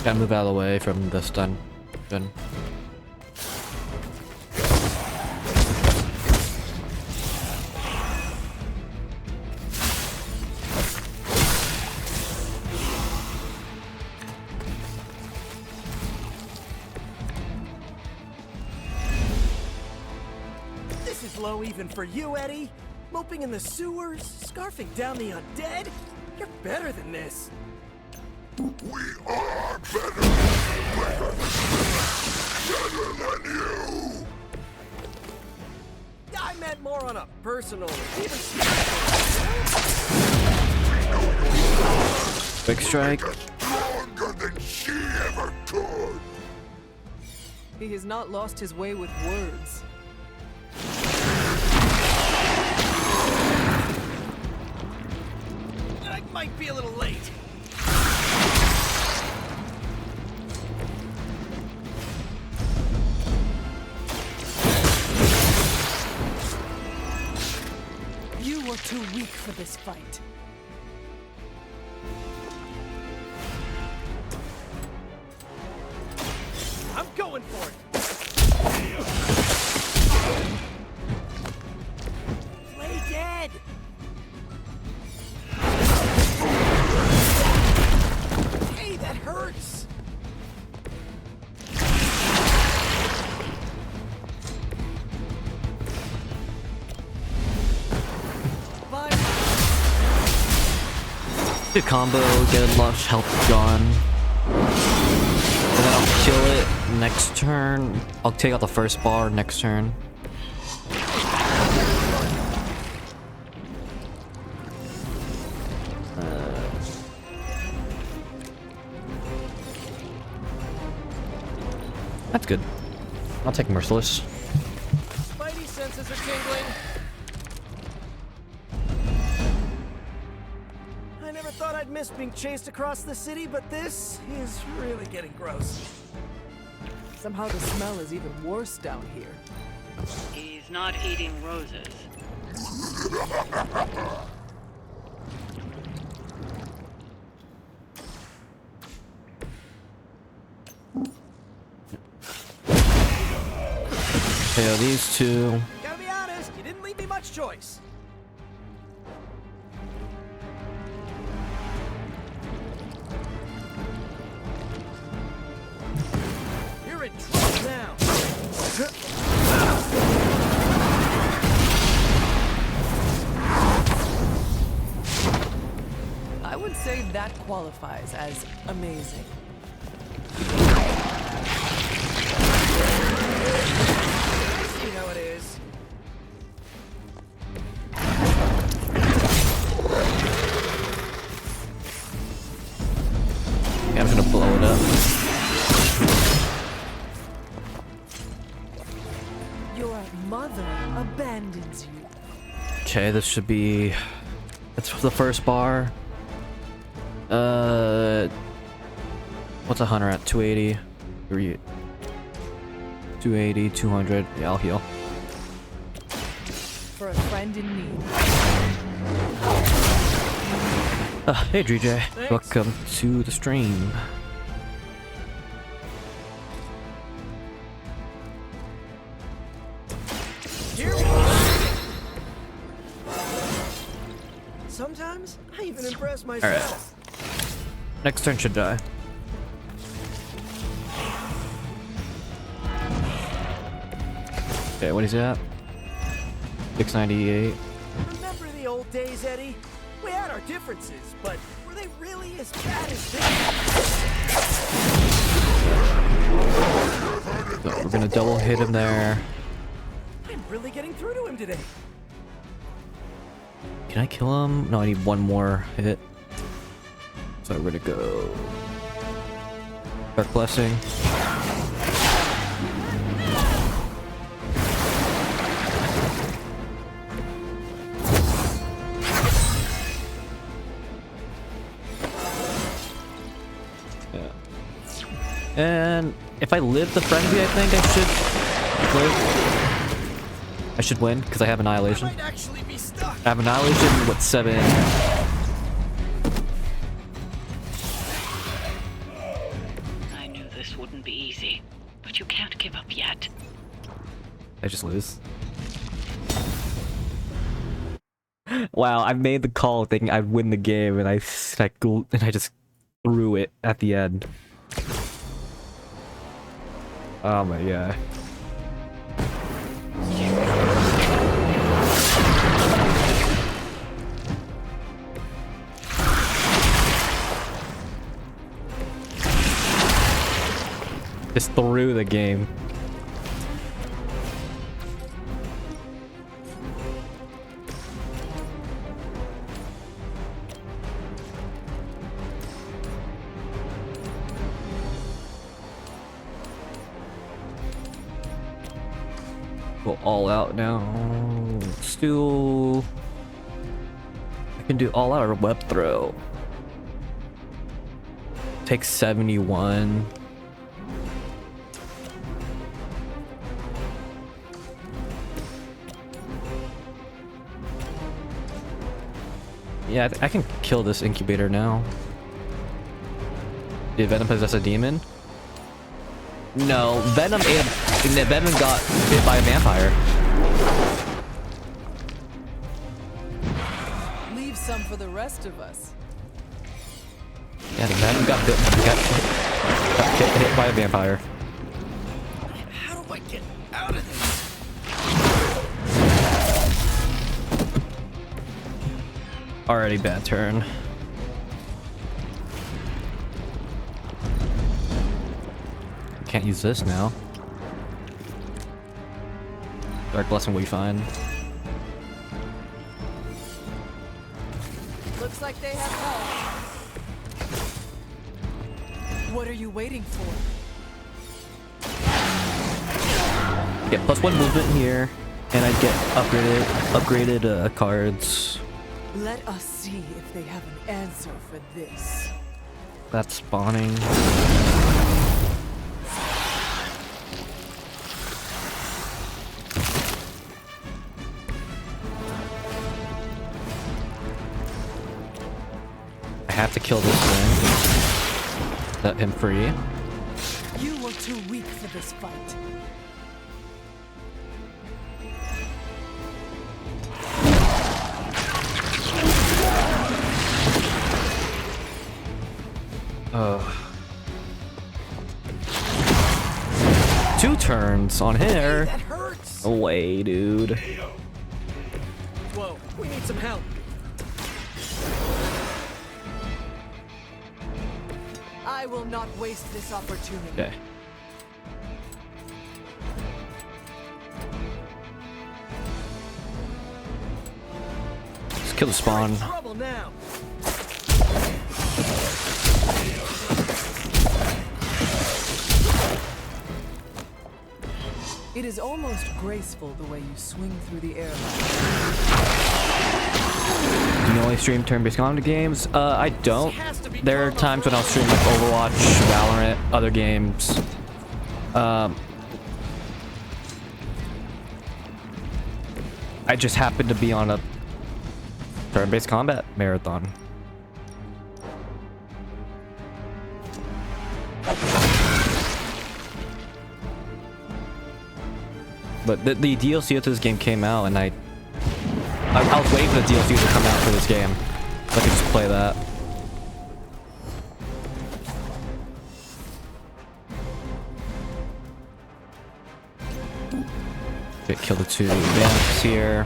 Gotta move out of the way from the stun. Good. This is low even for you, Eddie. Moping in the sewers, scarfing down the undead. You're better than this. We are better than you! I meant more on a personal, even Big strike. Stronger than she ever could! He has not lost his way with words. I might be a little late. You were too weak for this fight. I'm going for it. Play dead. Hey, that hurts. Do combo, get a lot of health gone. And then I'll kill it next turn. I'll take out the first bar next turn. That's good. I'll take Merciless. Spidey senses are tingling. I never thought I'd miss being chased across the city, but this is really getting gross. Somehow the smell is even worse down here. He's not eating roses. KO these two. Gotta be honest, you didn't leave me much choice. You're in trouble now. I would say that qualifies as amazing. Your mother abandons you. Okay, this should be... It's the first bar. What's a hunter at? 280? 280, 200. Yeah, I'll heal. For a friend in need. Hey, DJ. Welcome to the stream. Sometimes I even impress myself. Alright. Next turn should die. Okay, what is that? 698. Remember the old days, Eddie? We had our differences, but were they really as bad as this? So we're gonna double hit him there. I'm really getting through to him today. Can I kill him? No, I need one more hit. So we're gonna go Dark Blessing. Yeah. And if I live the frenzy, I think I should live. I should win because I have Annihilation. I have Annihilation with 7. I knew this wouldn't be easy, but you can't give up yet. I just lose. Wow, I made the call thinking I'd win the game, and I just threw it at the end. Oh my god. Just threw the game. Go all out now. Still, I can do all out or web throw. Take 71. Yeah, I can kill this incubator now. Did Venom possess a demon? No, Venom got bit by a vampire. Leave some for the rest of us. Yeah, the Venom got hit by a vampire. How do I get out of this? Already bad turn. Can't use this now. Dark Blessing will be fine. Looks like they have help. What are you waiting for? Get +1 movement here, and I get upgraded cards. Let us see if they have an answer for this. That's spawning. I have to kill this thing. Set him free. You were too weak for this fight. Two turns on here. That hurts. No way, dude. Whoa, we need some help. I will not waste this opportunity. Okay. Let's kill the spawn. Trouble now. It is almost graceful the way you swing through the air. Do you only stream turn-based combat games? I don't. There are times when I'll stream like Overwatch, Valorant, other games. I just happened to be on a turn-based combat marathon. But the DLC to this game came out, and I was waiting for the DLC to come out for this game, so I could just play that. Okay, kill the 2 vamps here.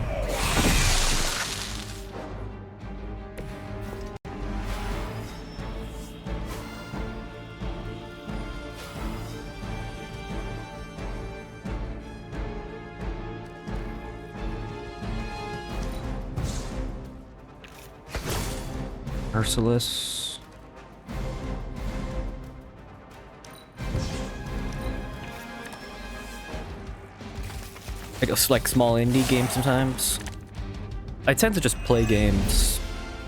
Merciless. I guess like small indie games sometimes. I tend to just play games.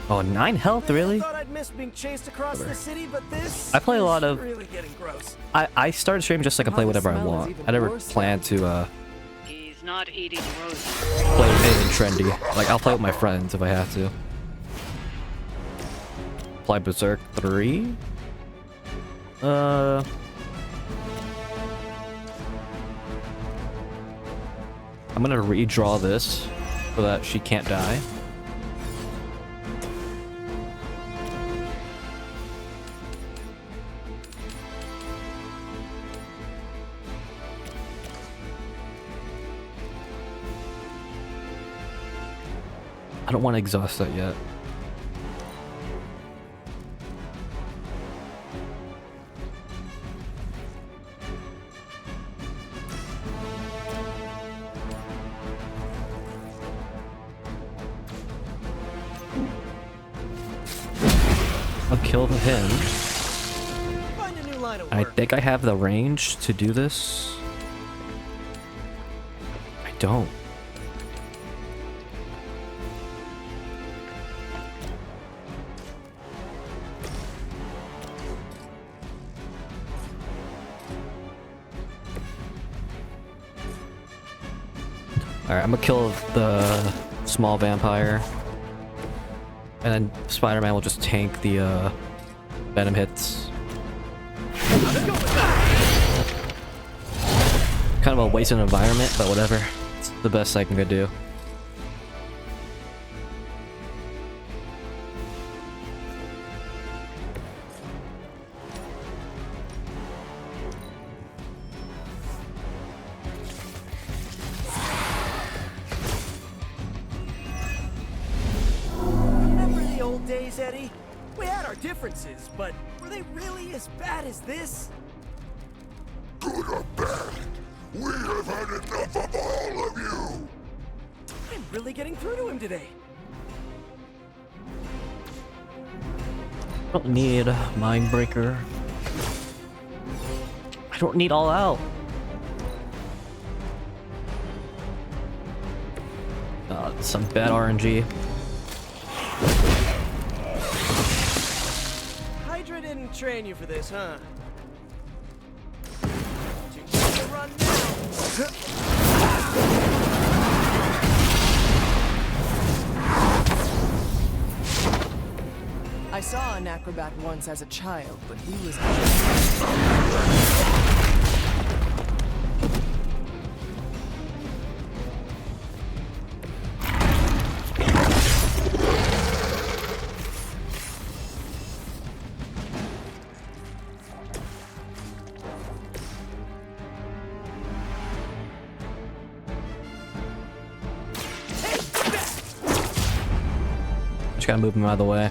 Oh, 9 health, really? I thought I'd miss being chased across the city, but this I play a lot of. really getting gross. I started streaming just so I can play whatever I want. I never planned to He's not eating roses. play anything trendy. Like I'll play with my friends if I have to. Play Berserk 3. I'm gonna redraw this so that she can't die. I don't want to exhaust that yet. I'll kill him. Find a new line of I work. think I have the range to do this. I don't. Alright, I'm gonna kill the small vampire. And then Spider-Man will just tank the venom hits. Kind of a wasted environment, but whatever. It's the best I can do. Remember the old days, Eddie? We had our differences, but were they really as bad as this? Good or bad, we have had enough of all of you! I'm really getting through to him today. I don't need Mindbreaker. I don't need All Out. Some bad RNG. Hydra didn't train you for this, huh? You need to run I saw an acrobat once as a child, but he was... Just gotta move him out of the way.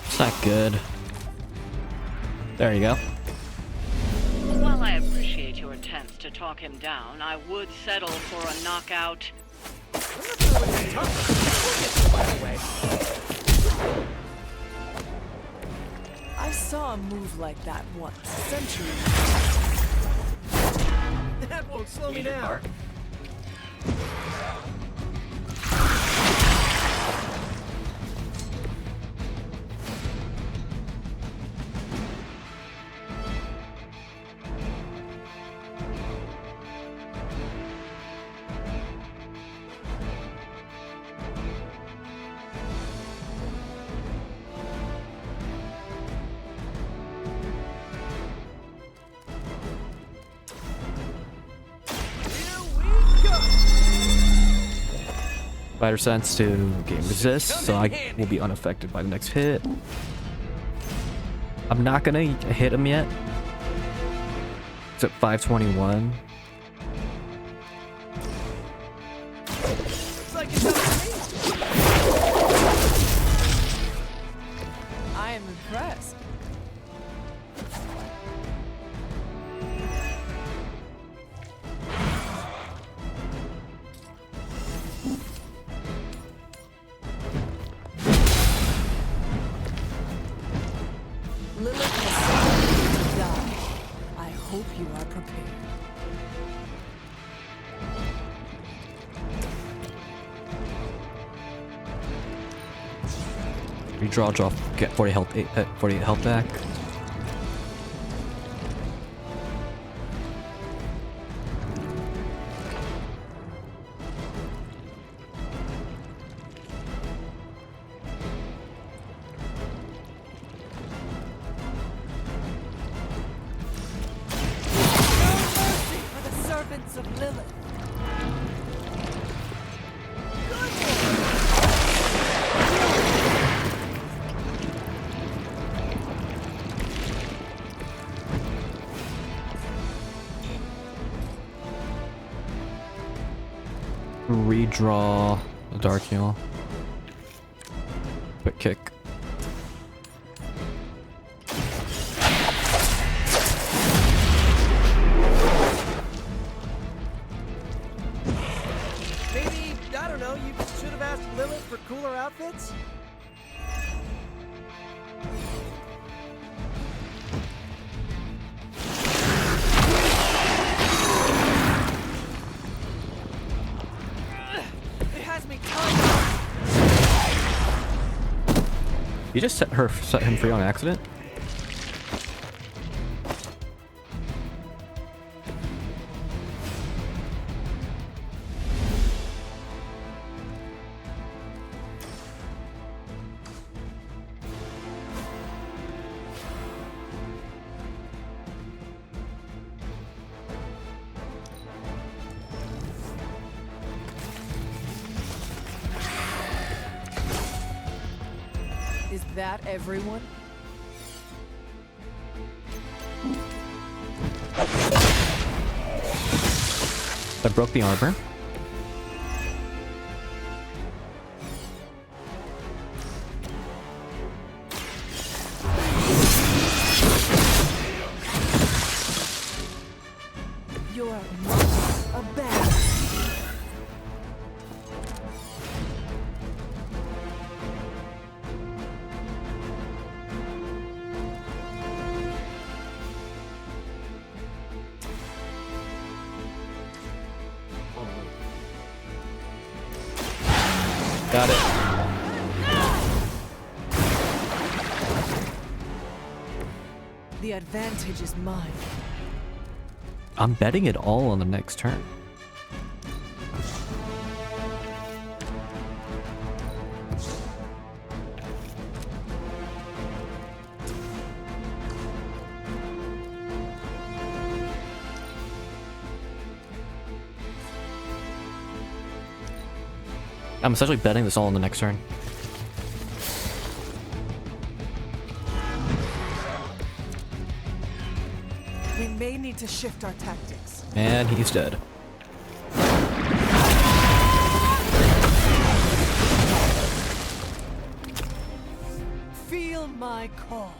It's not good. There you go. While I appreciate appreciate your attempts to talk him down, I would settle for a knockout. I saw a move like that once, centuries That won't slow me down. Spider sense to game resist, so I will be unaffected by the next hit. I'm not gonna hit him yet. It's at 521. Looks like it's up to me. I am impressed. Lilith has sent you to die. I hope you are prepared. Redraw, draw, get 40 health, 48 health back. For the servants of Lilith. Redraw the dark heal. Quick kick. Maybe, I don't know, you should have asked Lilith for cooler outfits? It has me tied. You just set him free on accident? Is that everyone? I broke the armor. You're a bad. Got it. The advantage is mine. I'm betting it all on the next turn. I'm essentially betting this all on the next turn. We may need to shift our tactics. And he's dead. Feel my call.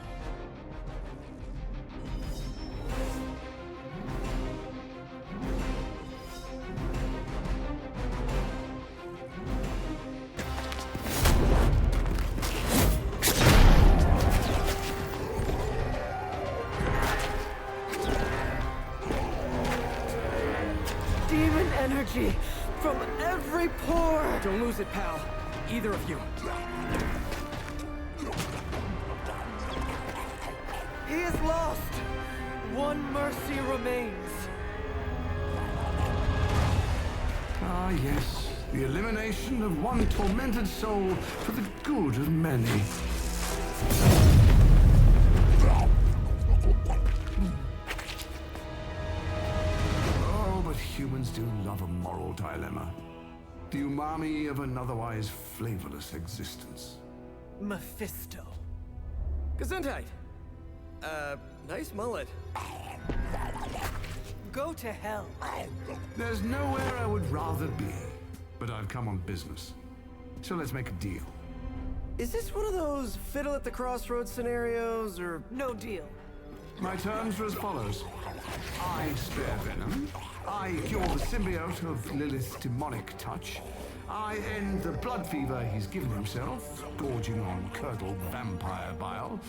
energy from every pore. Don't lose it, pal. Either of you. He is lost. One mercy remains. Ah, yes. The elimination of one tormented soul for the good of many. Oh, but humans do love a moral dilemma. The umami of an otherwise flavorless existence. Mephisto. Gesundheit. Nice mullet. Go to hell. There's nowhere I would rather be, but I've come on business. So let's make a deal. Is this one of those fiddle at the crossroads scenarios, or no deal? My terms are as follows. I spare Venom. I cure the symbiote of Lilith's demonic touch. I end the blood fever he's given himself, gorging on curdled vampire bile.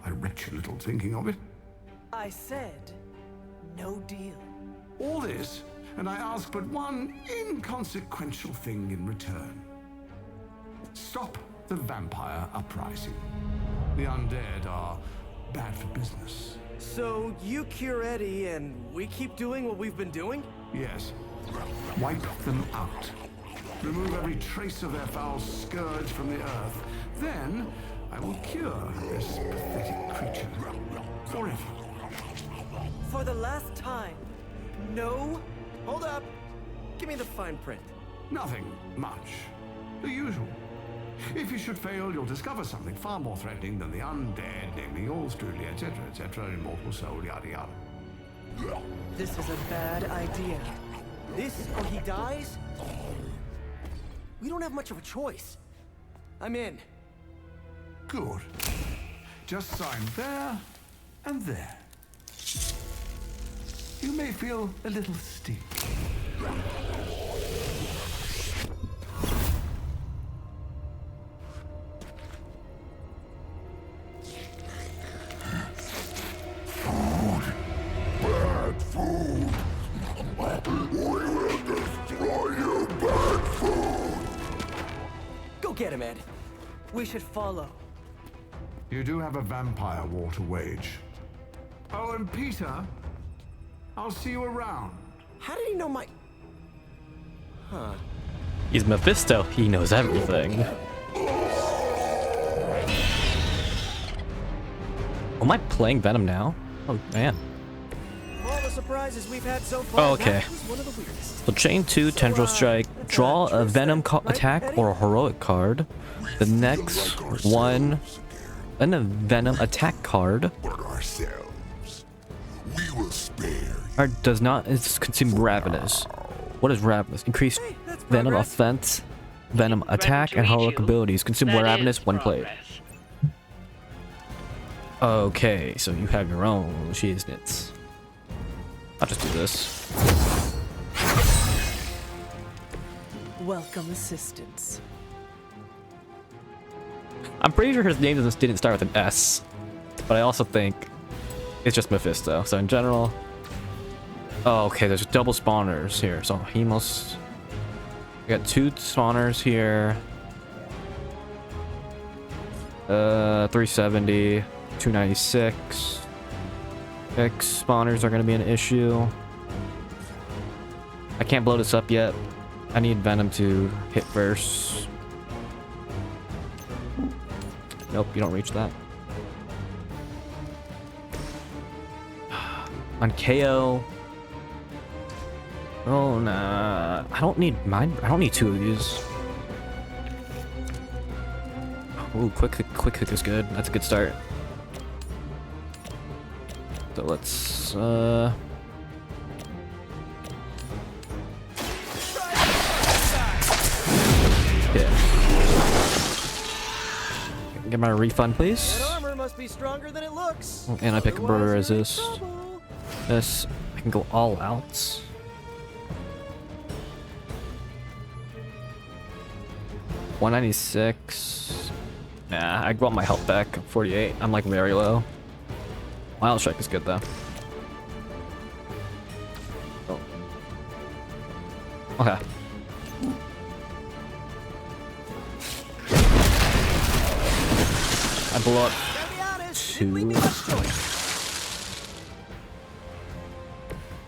I retch a little thinking of it. I said, no deal. All this, and I ask but one inconsequential thing in return. Stop the vampire uprising. The undead are bad for business. So you cure Eddie and we keep doing what we've been doing? Yes. Wipe them out. Remove every trace of their foul scourge from the earth. Then I will cure this pathetic creature forever. For the last time. No. Hold up. Give me the fine print. Nothing much. The usual. If you should fail, you'll discover something far more threatening than the undead, namely yours truly, etc., immortal soul, yada yada. This is a bad idea. This or he dies? We don't have much of a choice. I'm in. Good. Just sign there and there. You may feel a little steep. Bad food! We will destroy you, bad food! Go get him, Ed. We should follow. You do have a vampire war to wage. Oh, and Peter, I'll see you around. How did he know my... Huh. He's Mephisto. He knows everything. Am I playing Venom now? Oh, man. All the surprises we've had so far. Oh, okay. That was one of the weirdest. So chain 2, Tendril Strike, draw a Venom attack or a heroic card. The next one, then a Venom attack card. Or does not consume Ravenous. What is Ravenous? Increase Venom offense, Venom attack, and heroic abilities. Consume Ravenous when played. Okay, so you have your own shiznits. I'll just do this. Welcome assistance. I'm pretty sure his name didn't start with an S, but I also think it's just Mephisto. So in general, oh, okay, there's double spawners here. So Hemos, we got 2 spawners here. 370, 296. X spawners are going to be an issue. I can't blow this up yet. I need Venom to hit first. Nope, you don't reach that. On KO. Oh nah. I don't need mine. I don't need 2 of these. Ooh, quick hit is good. That's a good start. So let's yeah. Get my refund, please. That armor must be stronger than it looks. And I pick a Brother Resist. This, I can go all out. $196. Nah, I want my health back. 48. I'm like very low. Wild Strike is good though. Oh. Okay. I blew up two.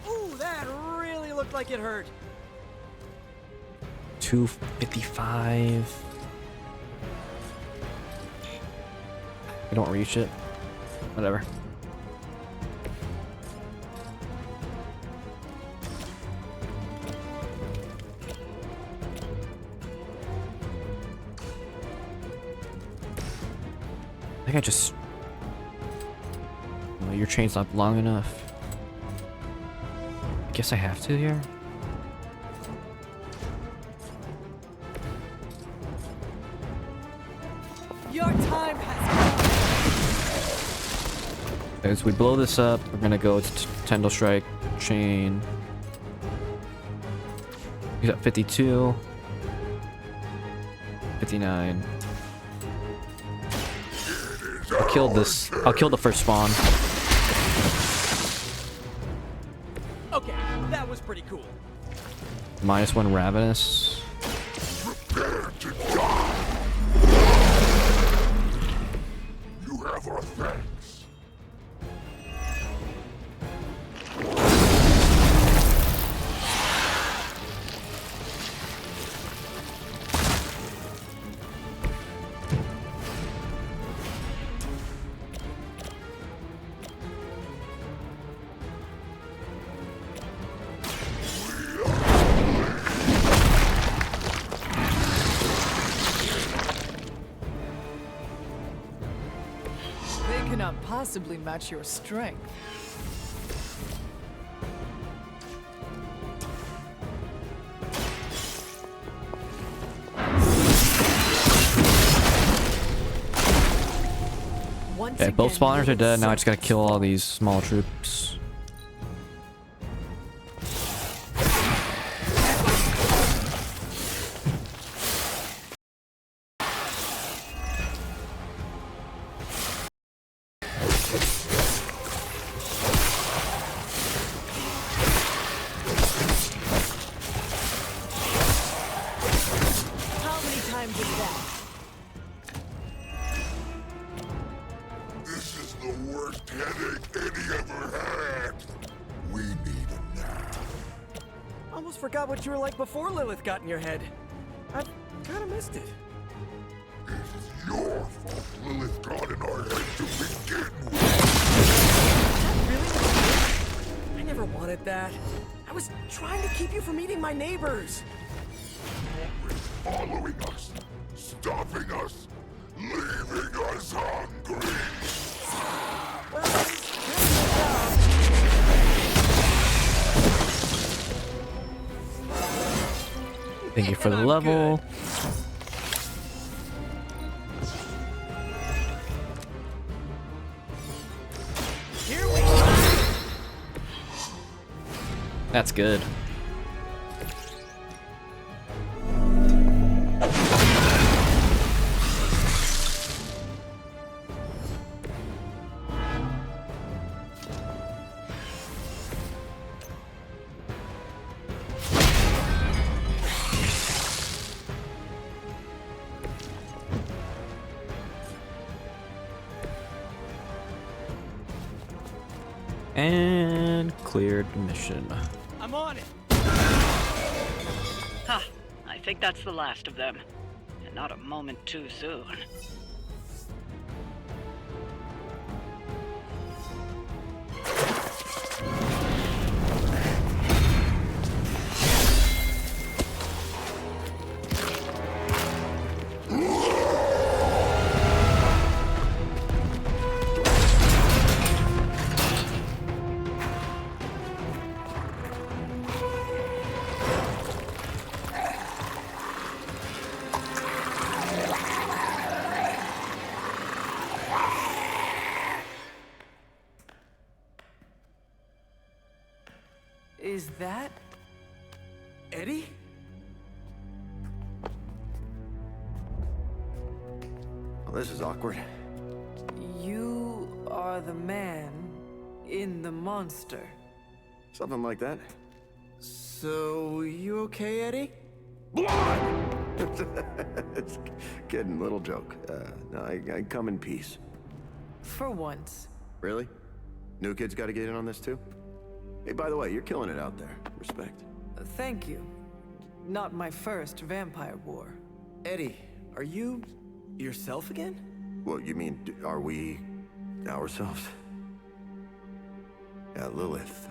Ooh, that really looked like it hurt. 255. I don't reach it. Whatever. I think I just... Well, your chain's not long enough. I guess I have to here. Your time has As we blow this up, we're gonna go to Tendril Strike, chain. He's at 52. 59. I'll kill this. I'll kill the first spawn. Okay, that was pretty cool. -1 Ravenous. Prepare to die. You have our thanks. They cannot possibly match your strength. Okay, both spawners are dead. Now I just gotta kill all these small troops. How many times is that? This is the worst headache Eddie ever had. We need a nap. Almost forgot what you were like before Lilith got in your head. I've kind of missed it. It's your fault Lilith got in our head to begin with. Really? I never wanted that. I was trying to keep you from eating my neighbors. Following us, stopping us, leaving us hungry. Thank you for the level. Here we go. That's good. And cleared the mission. I'm on it. Ha! I think that's the last of them. And not a moment too soon. Is that Eddie? Well, this is awkward. you are the man in the monster? Something like that. So So, you okay, Eddie? It's kidding, little joke. No, I come in peace. For once. Really? New kids gotta get in on this too? Hey, by the way, you're killing it out there. Respect. Thank you. Not my first vampire war. Eddie, are you yourself again? Well, you mean, are we ourselves? Yeah, Lilith.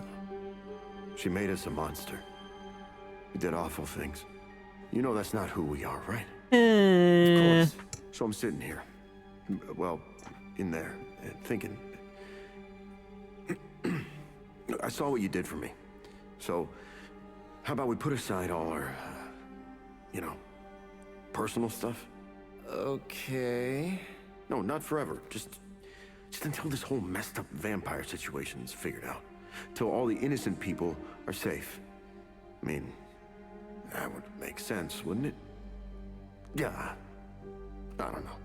She made us a monster. We did awful things. You know that's not who we are, right? Of course. So I'm sitting here. Well, in there, thinking. I saw what you did for me. So, how about we put aside all our, personal stuff? Okay. No, not forever. Just until this whole messed up vampire situation is figured out. Till all the innocent people are safe. I mean, that would make sense, wouldn't it? Yeah. I don't know.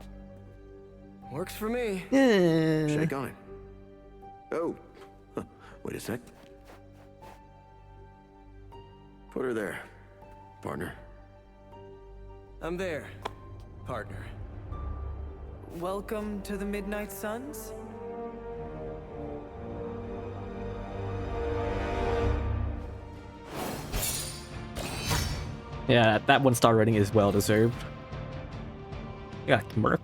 Works for me. Shake on it. Oh. Wait a sec. Put her there, partner. I'm there, partner. Welcome to the Midnight Suns? Yeah, that 1-star rating is well deserved. Yeah, Merc.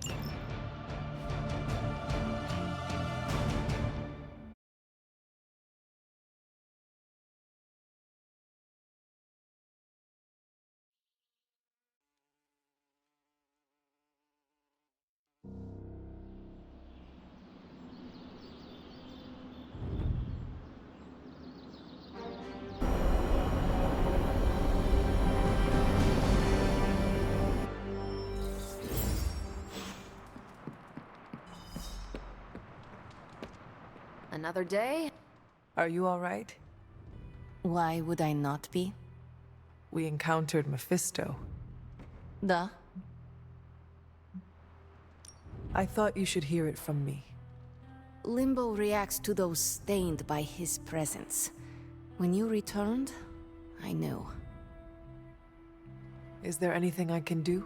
Another day? Are you all right? Why would I not be? We encountered Mephisto. Duh. I thought you should hear it from me. Limbo reacts to those stained by his presence. When you returned, I knew. Is there anything I can do?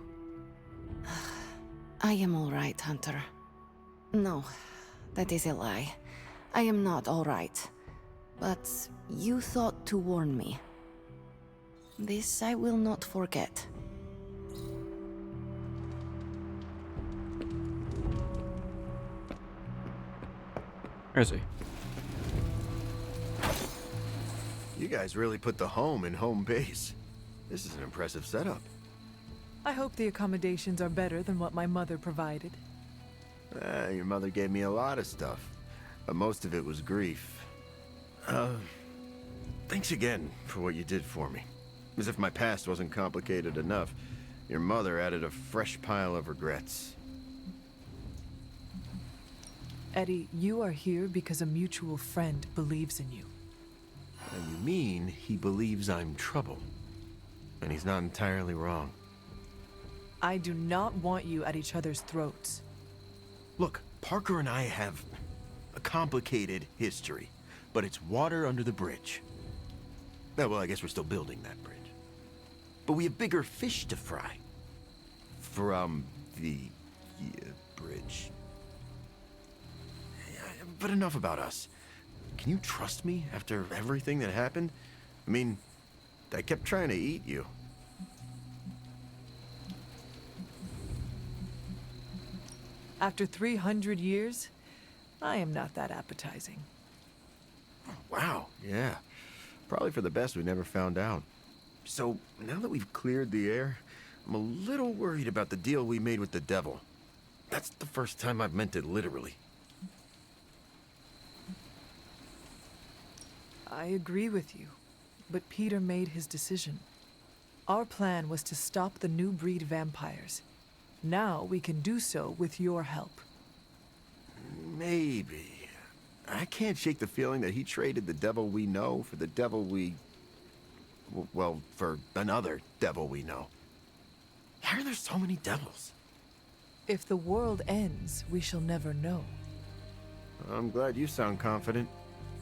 I am all right, Hunter. No, that is a lie. I am not all right. But you thought to warn me. This I will not forget. Where is he? You guys really put the home in home base. This is an impressive setup. I hope the accommodations are better than what my mother provided. Your mother gave me a lot of stuff. But most of it was grief. Thanks again for what you did for me. As if my past wasn't complicated enough, your mother added a fresh pile of regrets. Eddie, you are here because a mutual friend believes in you. And you mean he believes I'm trouble. And he's not entirely wrong. I do not want you at each other's throats. Look, Parker and I have a complicated history, but it's water under the bridge. Well, I guess we're still building that bridge. But we have bigger fish to fry. From the bridge. But enough about us. Can you trust me after everything that happened? I mean, I kept trying to eat you. After 300 years, I am not that appetizing. Wow, yeah. Probably for the best we never found out. So, now that we've cleared the air, I'm a little worried about the deal we made with the devil. That's the first time I've meant it literally. I agree with you, but Peter made his decision. Our plan was to stop the new breed vampires. Now we can do so with your help. Maybe. I can't shake the feeling that he traded the devil we know for the devil we... well, for another devil we know. Why are there so many devils? If the world ends, we shall never know. I'm glad you sound confident.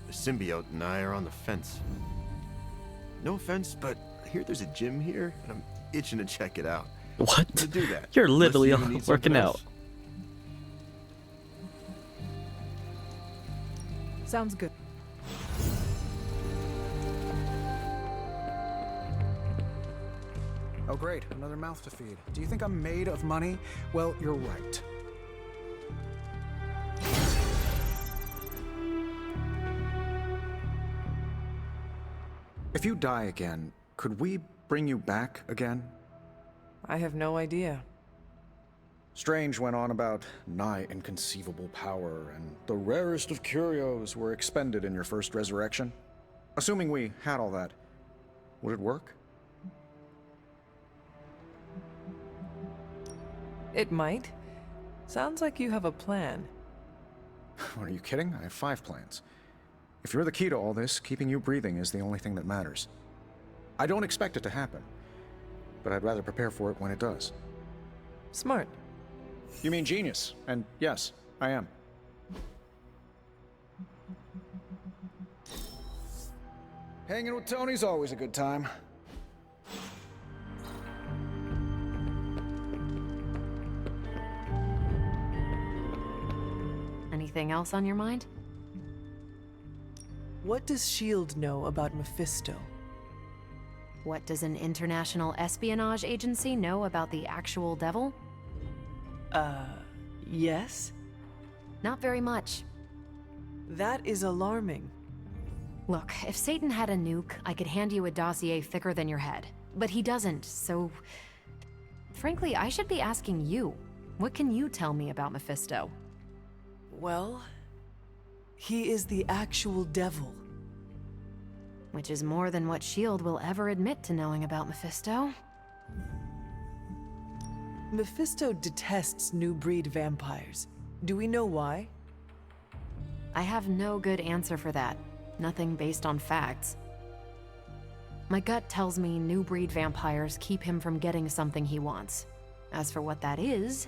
The symbiote and I are on the fence. No offense, but I hear there's a gym here, and I'm itching to check it out. What? To do that. You're literally Unless you need working something out. else. Sounds good. Oh great, another mouth to feed. Do you think I'm made of money? Well, you're right. If you die again, could we bring you back again? I have no idea. Strange went on about nigh inconceivable power, and the rarest of curios were expended in your first resurrection. Assuming we had all that, would it work? It might. Sounds like you have a plan. Are you kidding? I have 5 plans. If you're the key to all this, keeping you breathing is the only thing that matters. I don't expect it to happen, but I'd rather prepare for it when it does. Smart. You mean genius, and yes, I am. Hanging with Tony's always a good time. Anything else on your mind? What does S.H.I.E.L.D. know about Mephisto? What does an international espionage agency know about the actual devil? Yes? Not very much. That is alarming. Look, if Satan had a nuke, I could hand you a dossier thicker than your head. But he doesn't, so... Frankly, I should be asking you. What can you tell me about Mephisto? Well, he is the actual devil. Which is more than what S.H.I.E.L.D. will ever admit to knowing about Mephisto. Mephisto detests new breed vampires. Do we know why? I have no good answer for that. Nothing based on facts. My gut tells me new breed vampires keep him from getting something he wants. As for what that is,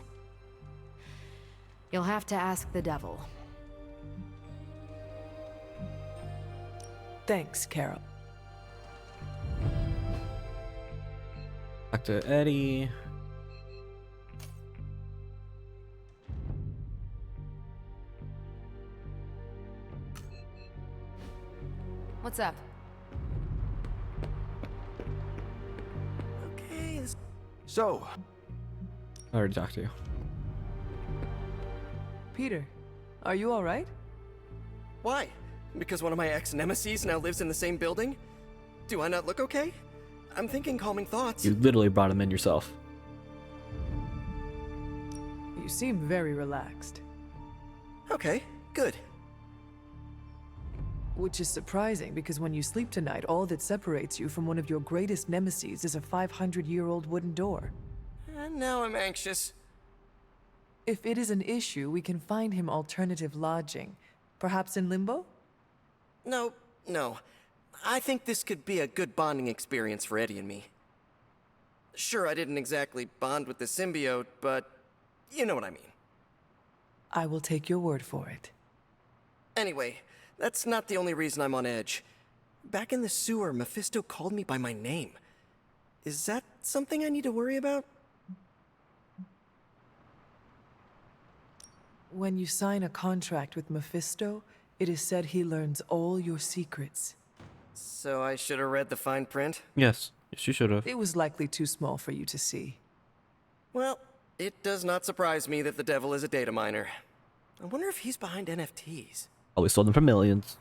you'll have to ask the devil. Thanks, Carol. Back to Eddie. What's up? Okay. So, I already talked to you. Peter, are you all right? Why? Because one of my ex-nemesis now lives in the same building? Do I not look okay? I'm thinking calming thoughts. You literally brought him in yourself. You seem very relaxed. Okay, good. Which is surprising, because when you sleep tonight, all that separates you from one of your greatest nemeses is a 500-year-old wooden door. And now I'm anxious. If it is an issue, we can find him alternative lodging. Perhaps in Limbo? No. I think this could be a good bonding experience for Eddie and me. Sure, I didn't exactly bond with the symbiote, but you know what I mean. I will take your word for it. Anyway, that's not the only reason I'm on edge. Back in the sewer, Mephisto called me by my name. Is that something I need to worry about? When you sign a contract with Mephisto, it is said he learns all your secrets. So I should have read the fine print? Yes, you should have. It was likely too small for you to see. Well, it does not surprise me that the devil is a data miner. I wonder if he's behind NFTs. Always sold them for millions.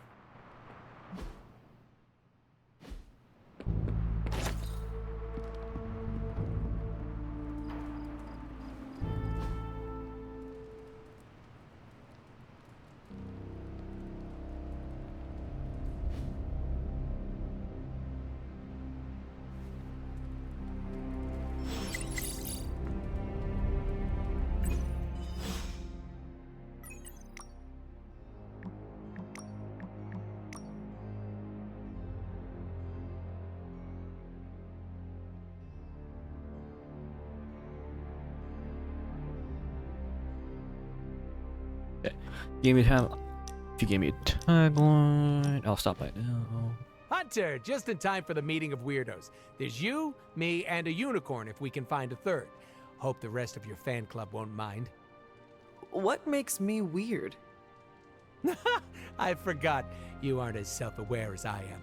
If you gave me a tagline, I'll stop by now. Hunter, just in time for the meeting of weirdos. There's you, me, and a unicorn if we can find a third. Hope the rest of your fan club won't mind. What makes me weird? I forgot you aren't as self-aware as I am.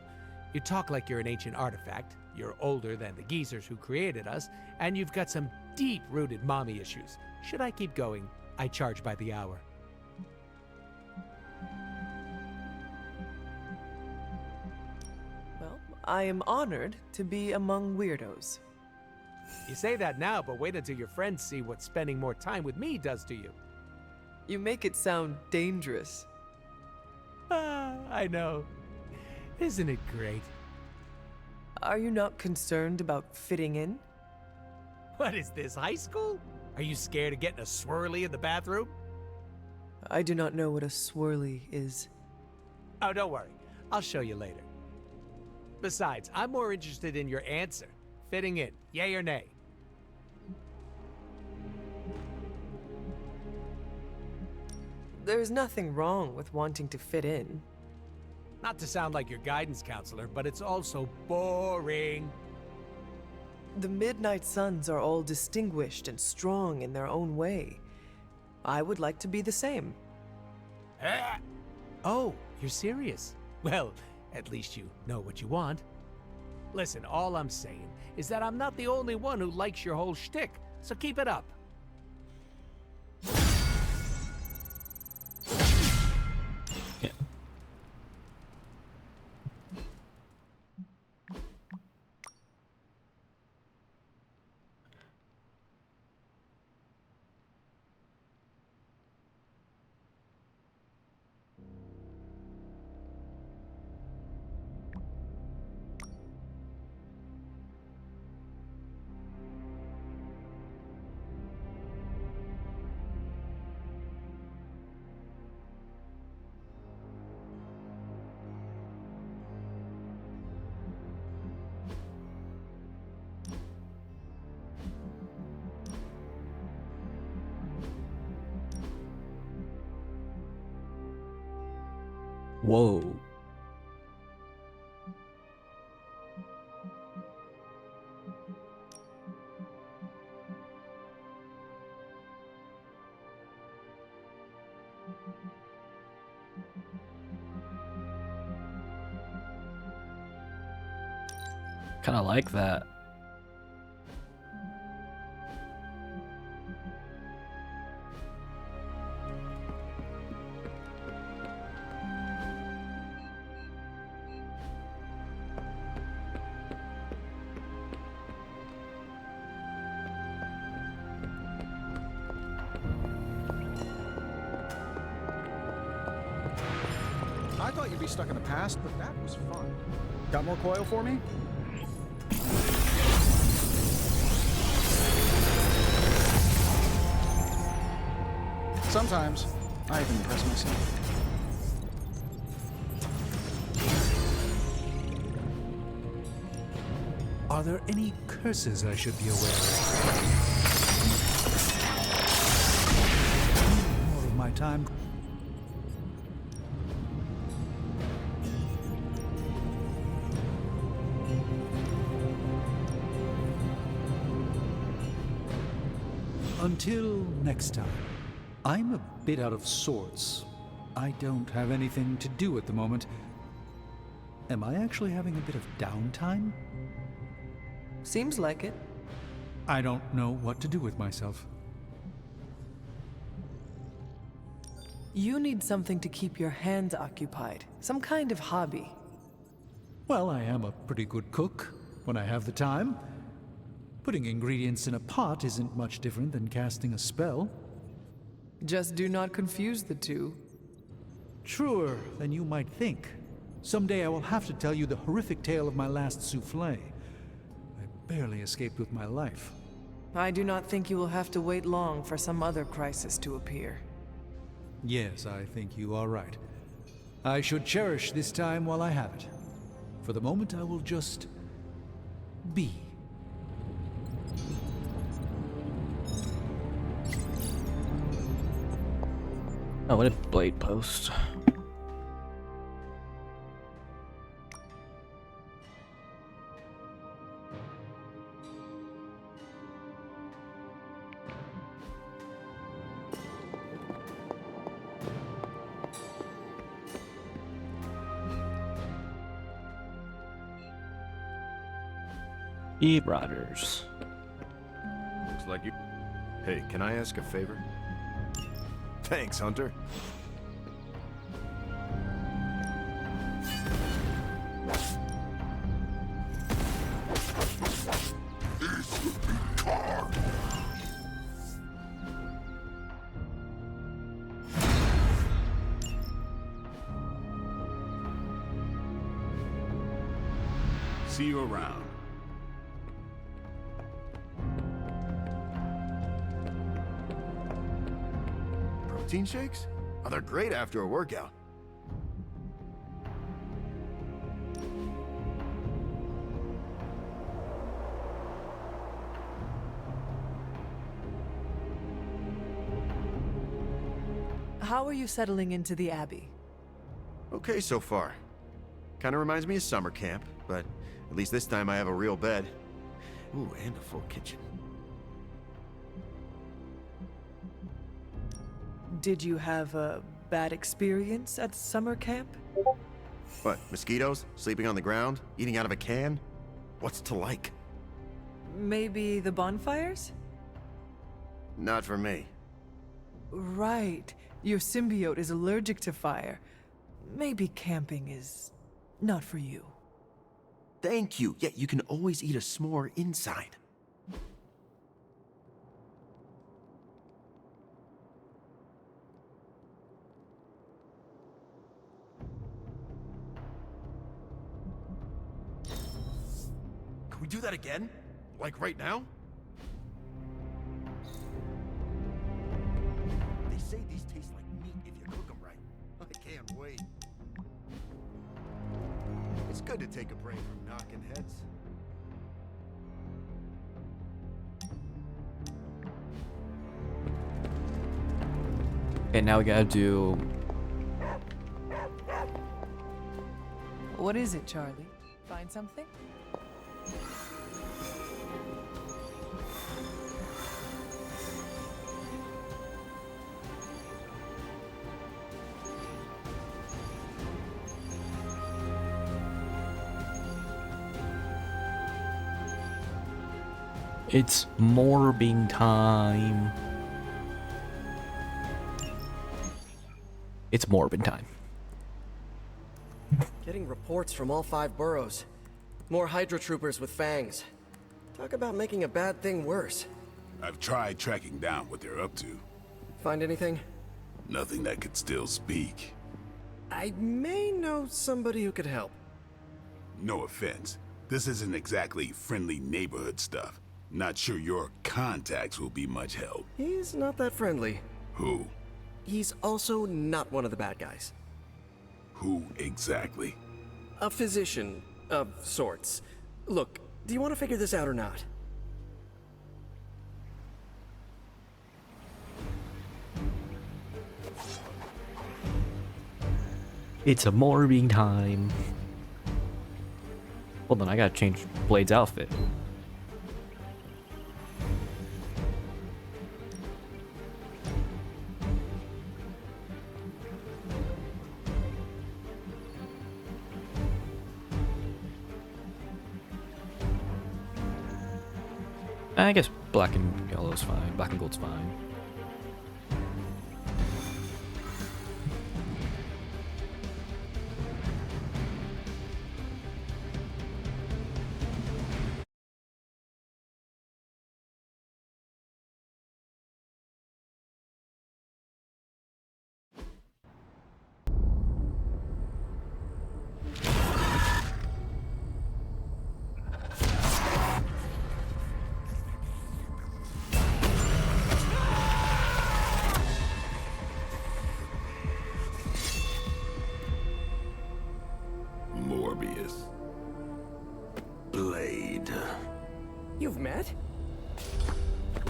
You talk like you're an ancient artifact, you're older than the geezers who created us, and you've got some deep-rooted mommy issues. Should I keep going? I charge by the hour. Well, I am honored to be among weirdos. You say that now, but wait until your friends see what spending more time with me does to you. You make it sound dangerous. I know. Isn't it great? Are you not concerned about fitting in? What is this, high school? Are you scared of getting a swirly in the bathroom? I do not know what a swirly is. Oh, don't worry. I'll show you later. Besides, I'm more interested in your answer. Fitting in, yay or nay? There's nothing wrong with wanting to fit in. Not to sound like your guidance counselor, but it's also boring. The Midnight Suns are all distinguished and strong in their own way. I would like to be the same. Oh, you're serious? Well, at least you know what you want. Listen, all I'm saying is that I'm not the only one who likes your whole shtick, so keep it up. Yeah. Whoa. Kinda like that. I thought you'd be stuck in the past, but that was fun. Got more coil for me? Sometimes, I even impress myself. Are there any curses I should be aware of? More of my time. Until next time. I'm a bit out of sorts. I don't have anything to do at the moment. Am I actually having a bit of downtime? Seems like it. I don't know what to do with myself. You need something to keep your hands occupied. Some kind of hobby. Well, I am a pretty good cook when I have the time. Putting ingredients in a pot isn't much different than casting a spell. Just do not confuse the two. Truer than you might think. Someday I will have to tell you the horrific tale of my last souffle. I barely escaped with my life. I do not think you will have to wait long for some other crisis to appear. Yes, I think you are right. I should cherish this time while I have it. For the moment, I will just be. Oh, what a blade post. Eve Riders. Looks like you... Hey, can I ask a favor? Thanks, Hunter. See you around. Protein shakes? Oh, they're great after a workout. How are you settling into the Abbey? Okay so far. Kinda reminds me of summer camp, but at least this time I have a real bed. Ooh, and a full kitchen. Did you have a bad experience at summer camp? What, mosquitoes? Sleeping on the ground? Eating out of a can? What's to like? Maybe the bonfires? Not for me. Right. Your symbiote is allergic to fire. Maybe camping is not for you. Thank you. Yeah, you can always eat a s'more inside. Can we do that again? Like right now? They say these taste like meat if you cook them right. I can't wait. It's good to take a break from knocking heads. Okay, now we gotta do... What is it, Charlie? Find something? It's morbing time. It's morbing time. Getting reports from all 5 boroughs. More Hydra troopers with fangs. Talk about making a bad thing worse. I've tried tracking down what they're up to. Find anything? Nothing that could still speak. I may know somebody who could help. No offense. This isn't exactly friendly neighborhood stuff. Not sure your contacts will be much help. He's not that friendly. Who? He's also not one of the bad guys. Who exactly? A physician of sorts. Look, do you want to figure this out or not? It's a morbing time. Hold on, I gotta change Blade's outfit. I guess black and yellow's fine. Black and gold's fine. Morbius. Blade. You've met?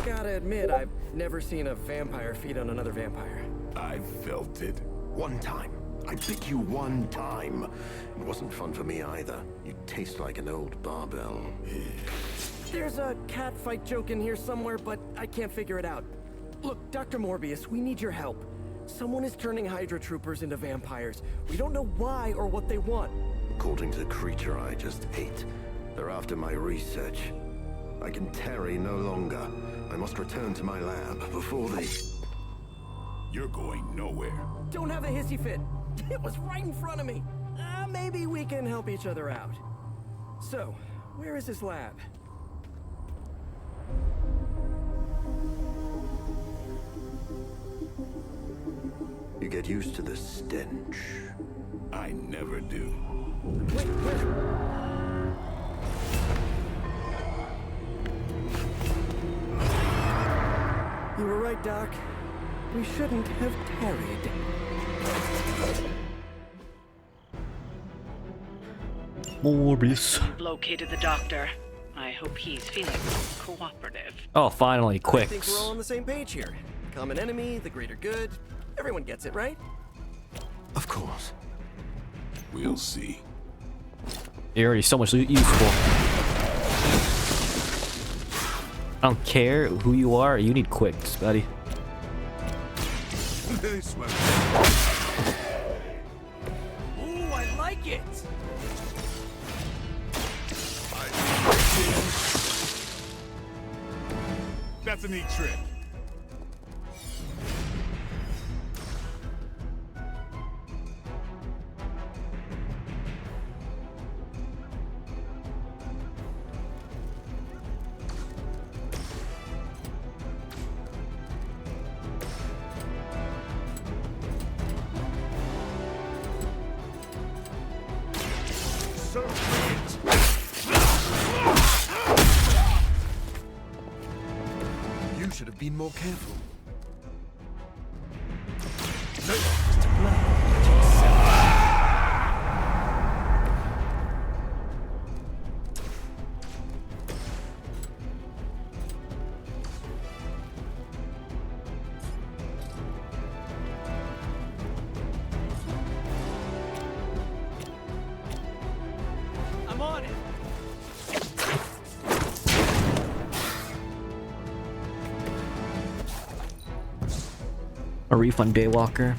Gotta admit, I've never seen a vampire feed on another vampire. I felt it. One time. I bit you one time. It wasn't fun for me either. You taste like an old barbell. There's a cat fight joke in here somewhere, but I can't figure it out. Look, Dr. Morbius, we need your help. Someone is turning Hydra troopers into vampires. We don't know why or what they want. According to the creature I just ate, They're after my research. I can tarry no longer. I must return to my lab before they... You're going nowhere. Don't have a hissy fit. It was right in front of me. Maybe we can help each other out. So, where is this lab? You get used to the stench. I never do. Wait, You were right, Doc. We shouldn't have tarried. Morbius. You've located the doctor. I hope he's feeling cooperative. Oh, finally, quick. I think we're all on the same page here. Common enemy, the greater good. Everyone gets it, right? Of course. We'll see. You're already so much useful. I don't care who you are, you need quicks, buddy. Ooh, I like it! That's a neat trick. You should have been more careful. I'm on it! A refund Daywalker.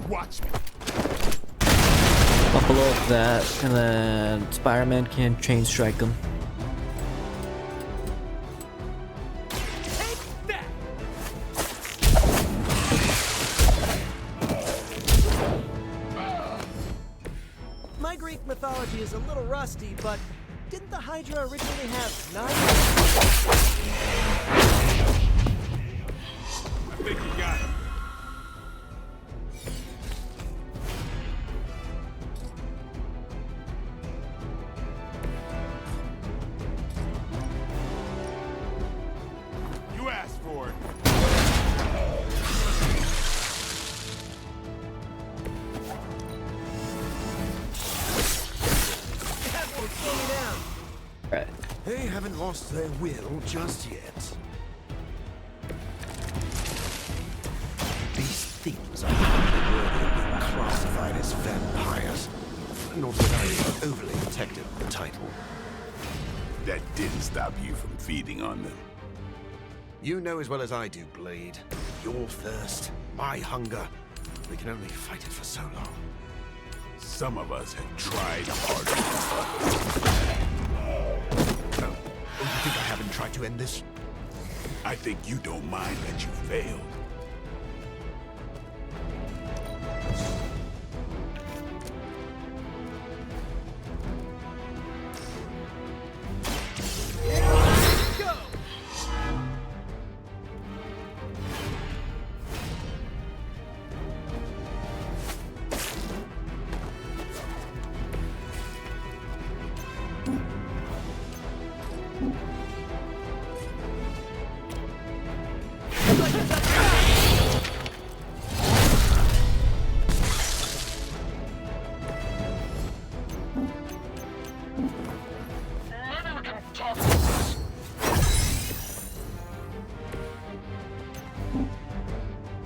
Watch me. Buffalo that, and then Spider-Man can chain strike him. My Greek mythology is a little rusty, but didn't the Hydra originally have 9? I think you got him. You asked for it. Right. They haven't lost their will just yet. These things are hardly worthy of being classified as vampires. Not that I overly protective of the title. That didn't stop you from feeding on them. You know as well as I do, Blade. Your thirst, my hunger. We can only fight it for so long. Some of us have tried harder. Oh, you think I haven't tried to end this? I think you don't mind that you failed.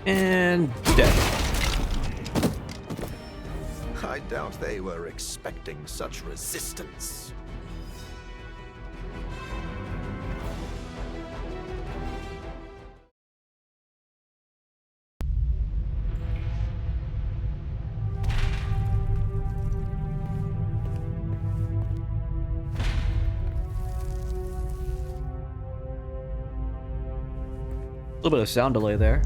And dead. I doubt they were expecting such resistance. little bit of sound delay there.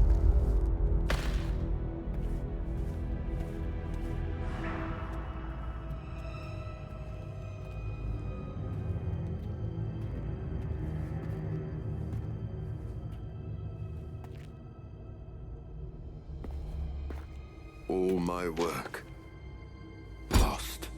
All my work lost.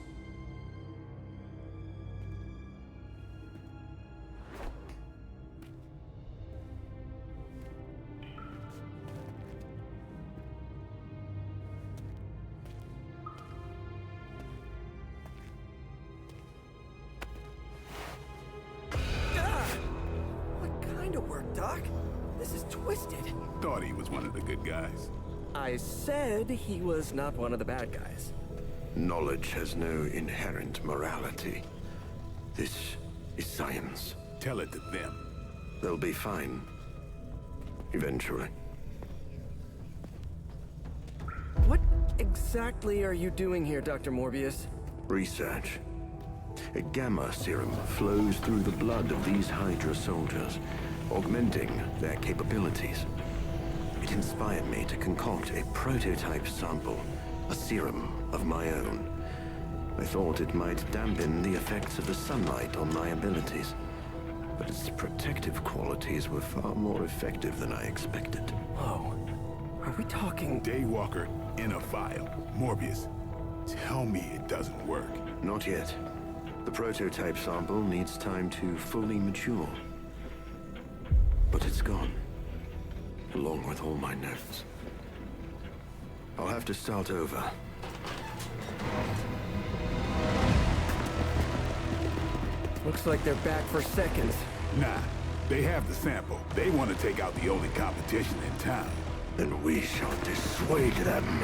What kind of work, Doc? This is twisted. Thought he was one of the good guys. I said he was not one of the bad guys. Knowledge has no inherent morality. This is science. Tell it to them. They'll be fine. Eventually. What exactly are you doing here, Dr. Morbius? Research. A gamma serum flows through the blood of these Hydra soldiers, augmenting their capabilities. It inspired me to concoct a prototype sample, a serum of my own. I thought it might dampen the effects of the sunlight on my abilities, but its protective qualities were far more effective than I expected. Whoa. Are we talking... Daywalker in a vial. Morbius, tell me it doesn't work. Not yet. The prototype sample needs time to fully mature. But it's gone. Along with all my notes. I'll have to start over. Looks like they're back for seconds. Nah, they have the sample. They want to take out the only competition in town. Then we shall dissuade them.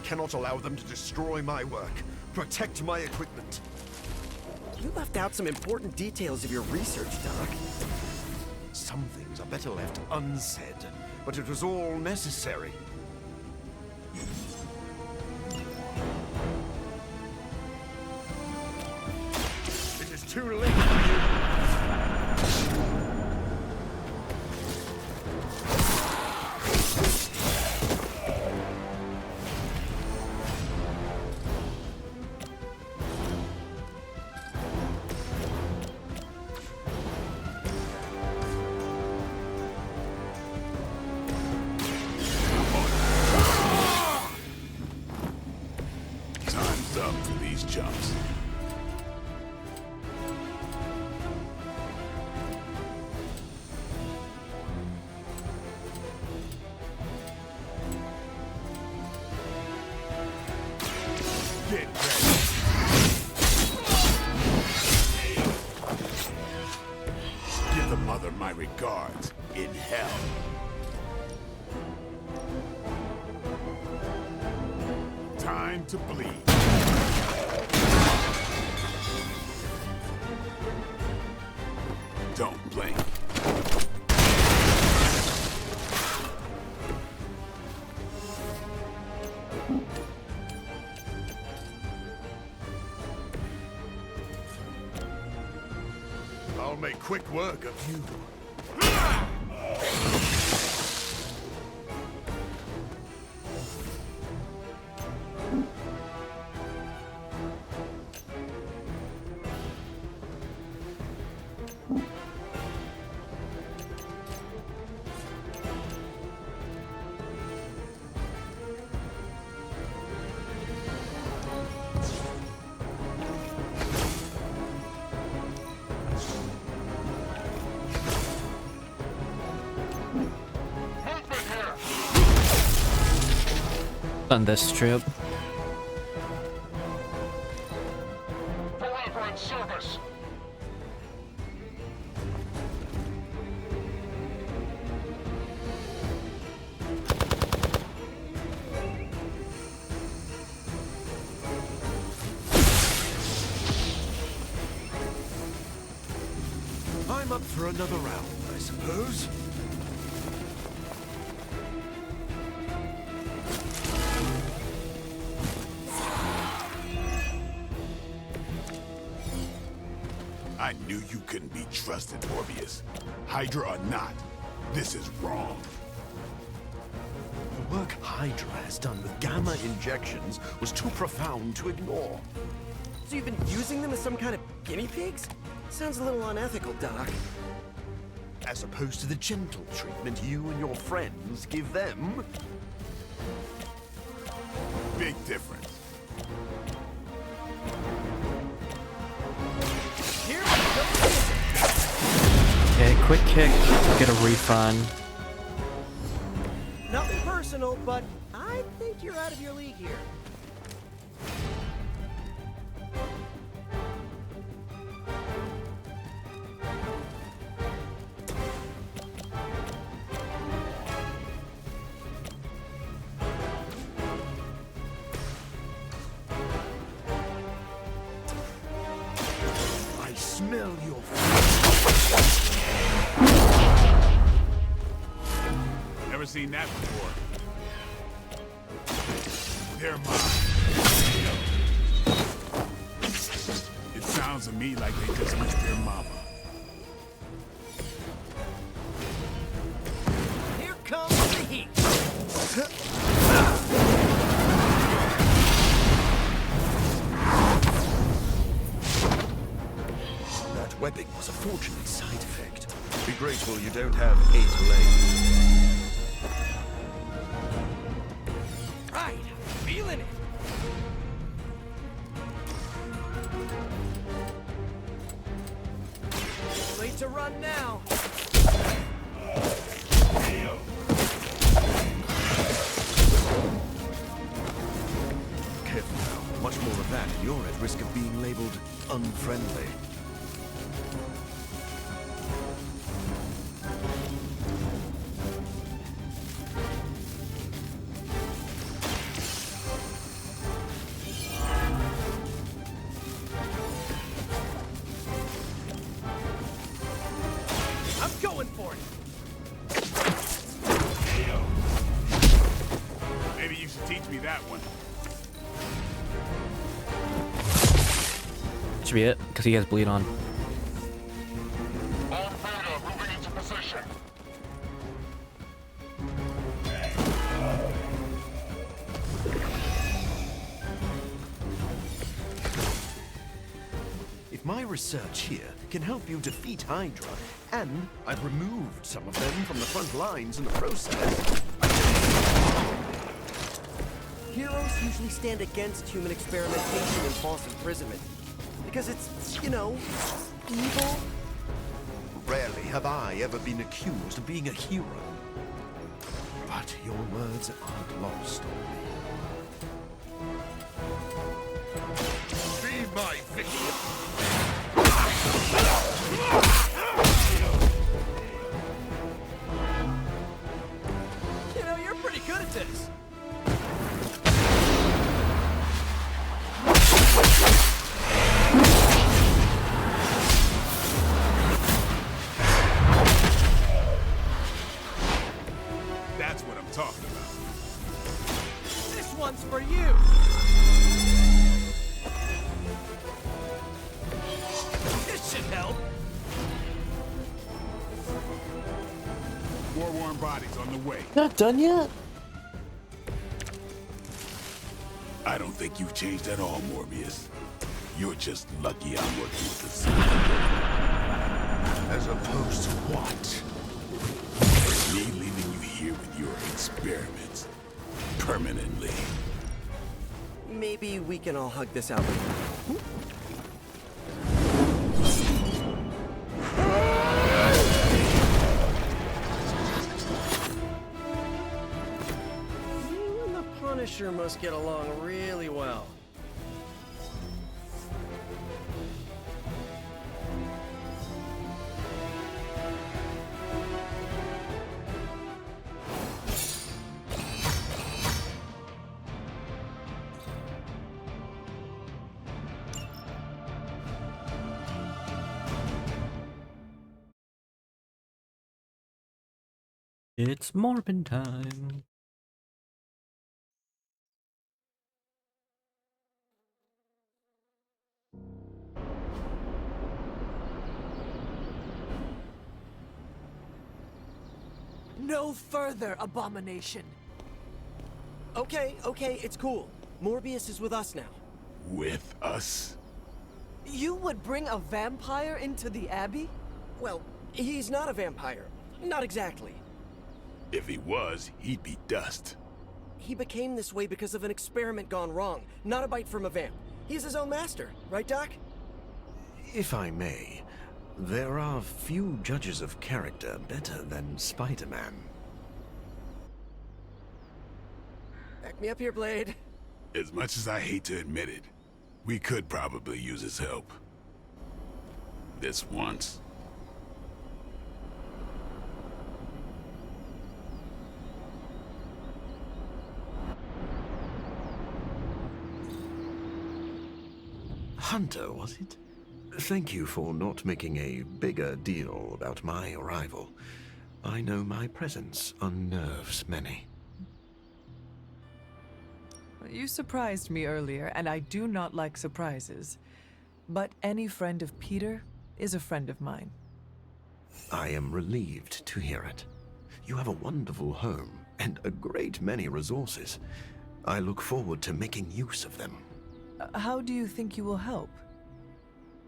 Cannot allow them to destroy my work. Protect my equipment. You left out some important details of your research, Doc. Some things are better left unsaid, but it was all necessary. It is too late. Time's up for these chumps. Get ready. Give the mother my regards in hell. Time to bleed. Don't blink. I'll make quick work of you. on this trip. Elaborate service. I'm up for another round, I suppose. I knew you couldn't be trusted, Morbius. Hydra or not, this is wrong. The work Hydra has done with gamma injections was too profound to ignore. So you've been using them as some kind of guinea pigs? Sounds a little unethical, Doc. As opposed to the gentle treatment you and your friends give them. Big difference. Okay, quick kick, get a refund. Nothing personal, but I think you're out of your league here. I smell your... Never seen that before. They're mine. It sounds to me like they just missed their mama. Here comes the heat. That webbing was a fortunate side effect. Be grateful you don't have 8 legs. Right, feeling it. Late to run now. Careful now. Much more of that, and you're at risk of being labeled unfriendly. I'm going for it. Maybe you should teach me that one. Should be it, because he has bleed on. All Vader moving into position. If my research here can help you defeat Hydra, and I've removed some of them from the front lines in the process. Heroes usually stand against human experimentation and false imprisonment. Because it's, you know, evil. Rarely have I ever been accused of being a hero. But your words aren't lost on me. Be my victim. You know, you're pretty good at this. That's what I'm talking about. This one's for you. This should help. War-worn bodies on the way. Not done yet? I don't think you've changed at all, Morbius. You're just lucky I'm working with the Sun. As opposed to what? Me leaving you here with your experiments. Permanently. Maybe we can all hug this out. You and the Punisher must get along really well. It's Morbin time. No further, abomination! Okay, it's cool. Morbius is with us now. With us? You would bring a vampire into the Abbey? Well, he's not a vampire. Not exactly. If he was, he'd be dust. He became this way because of an experiment gone wrong, not a bite from a vamp. He's his own master, right, Doc? If I may, there are few judges of character better than Spider-Man. Back me up here, Blade. As much as I hate to admit it, we could probably use his help. This once. Hunter, was it? Thank you for not making a bigger deal about my arrival. I know my presence unnerves many. You surprised me earlier, and I do not like surprises. But any friend of Peter is a friend of mine. I am relieved to hear it. You have a wonderful home and a great many resources. I look forward to making use of them. How do you think you will help?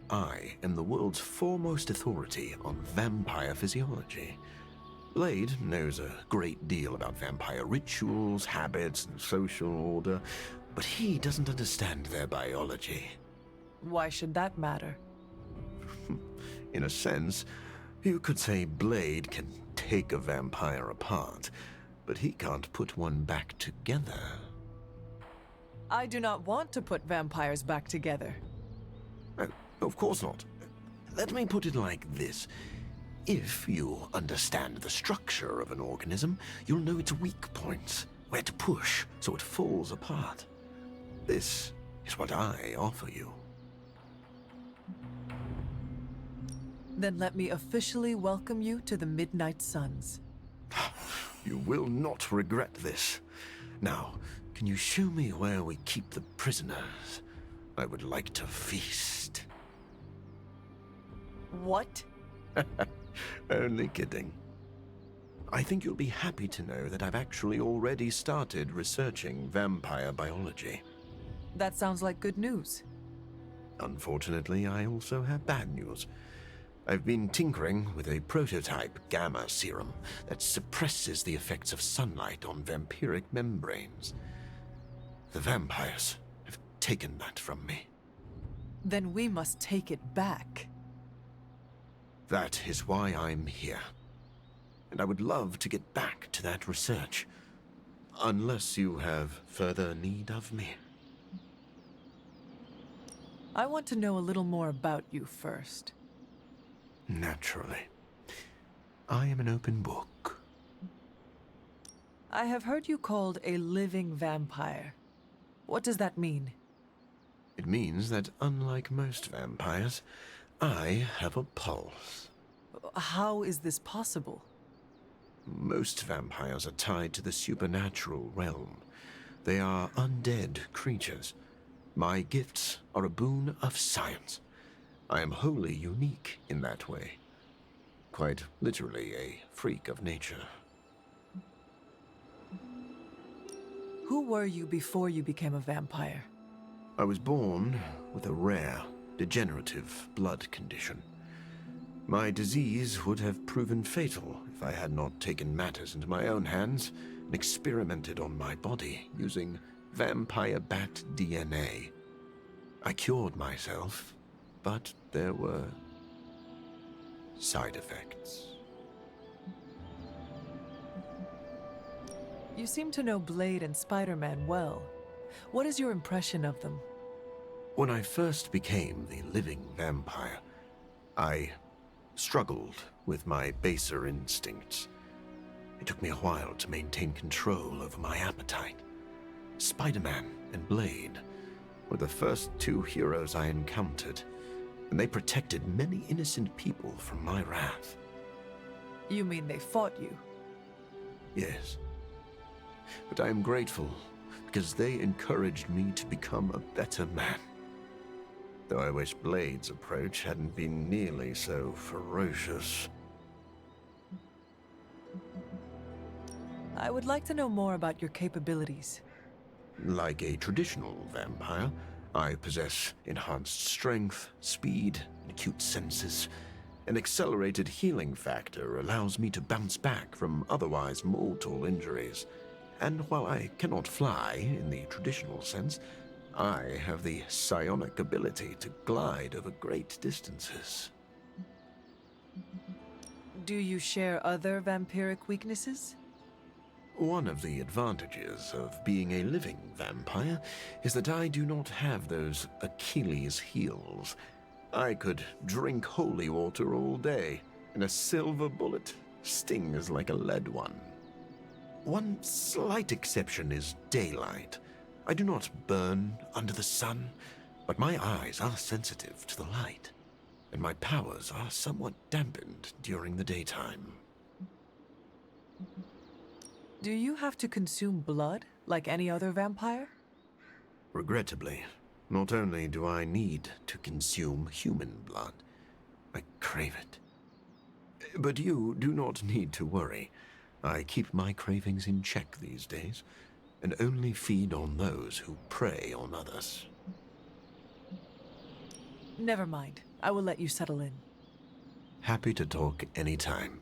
I am the world's foremost authority on vampire physiology. Blade knows a great deal about vampire rituals, habits, and social order, but he doesn't understand their biology. Why should that matter? In a sense, you could say Blade can take a vampire apart, but he can't put one back together. I do not want to put vampires back together. Oh, of course not. Let me put it like this. If you understand the structure of an organism, you'll know its weak points, where to push so it falls apart. This is what I offer you. Then let me officially welcome you to the Midnight Suns. You will not regret this. Now, can you show me where we keep the prisoners? I would like to feast. What? Only kidding. I think you'll be happy to know that I've actually already started researching vampire biology. That sounds like good news. Unfortunately, I also have bad news. I've been tinkering with a prototype gamma serum that suppresses the effects of sunlight on vampiric membranes. The vampires have taken that from me. Then we must take it back. That is why I'm here. And I would love to get back to that research. Unless you have further need of me. I want to know a little more about you first. Naturally. I am an open book. I have heard you called a living vampire. What does that mean? It means that unlike most vampires, I have a pulse. How is this possible? Most vampires are tied to the supernatural realm. They are undead creatures. My gifts are a boon of science. I am wholly unique in that way. Quite literally a freak of nature. Who were you before you became a vampire? I was born with a rare, degenerative blood condition. My disease would have proven fatal if I had not taken matters into my own hands and experimented on my body using vampire bat DNA. I cured myself, but there were side effects. You seem to know Blade and Spider-Man well. What is your impression of them? When I first became the living vampire, I struggled with my baser instincts. It took me a while to maintain control over my appetite. Spider-Man and Blade were the first two heroes I encountered, and they protected many innocent people from my wrath. You mean they fought you? Yes. But I am grateful because they encouraged me to become a better man. Though I wish Blade's approach hadn't been nearly so ferocious. I would like to know more about your capabilities. Like a traditional vampire, I possess enhanced strength, speed, and acute senses. An accelerated healing factor allows me to bounce back from otherwise mortal injuries. And while I cannot fly in the traditional sense, I have the psionic ability to glide over great distances. Do you share other vampiric weaknesses? One of the advantages of being a living vampire is that I do not have those Achilles heels. I could drink holy water all day, and a silver bullet stings like a lead one. One slight exception is daylight. I do not burn under the sun, but my eyes are sensitive to the light, and my powers are somewhat dampened during the daytime. Do you have to consume blood like any other vampire? Regrettably, not only do I need to consume human blood, I crave it. But you do not need to worry. I keep my cravings in check these days, and only feed on those who prey on others. Never mind. I will let you settle in. Happy to talk anytime.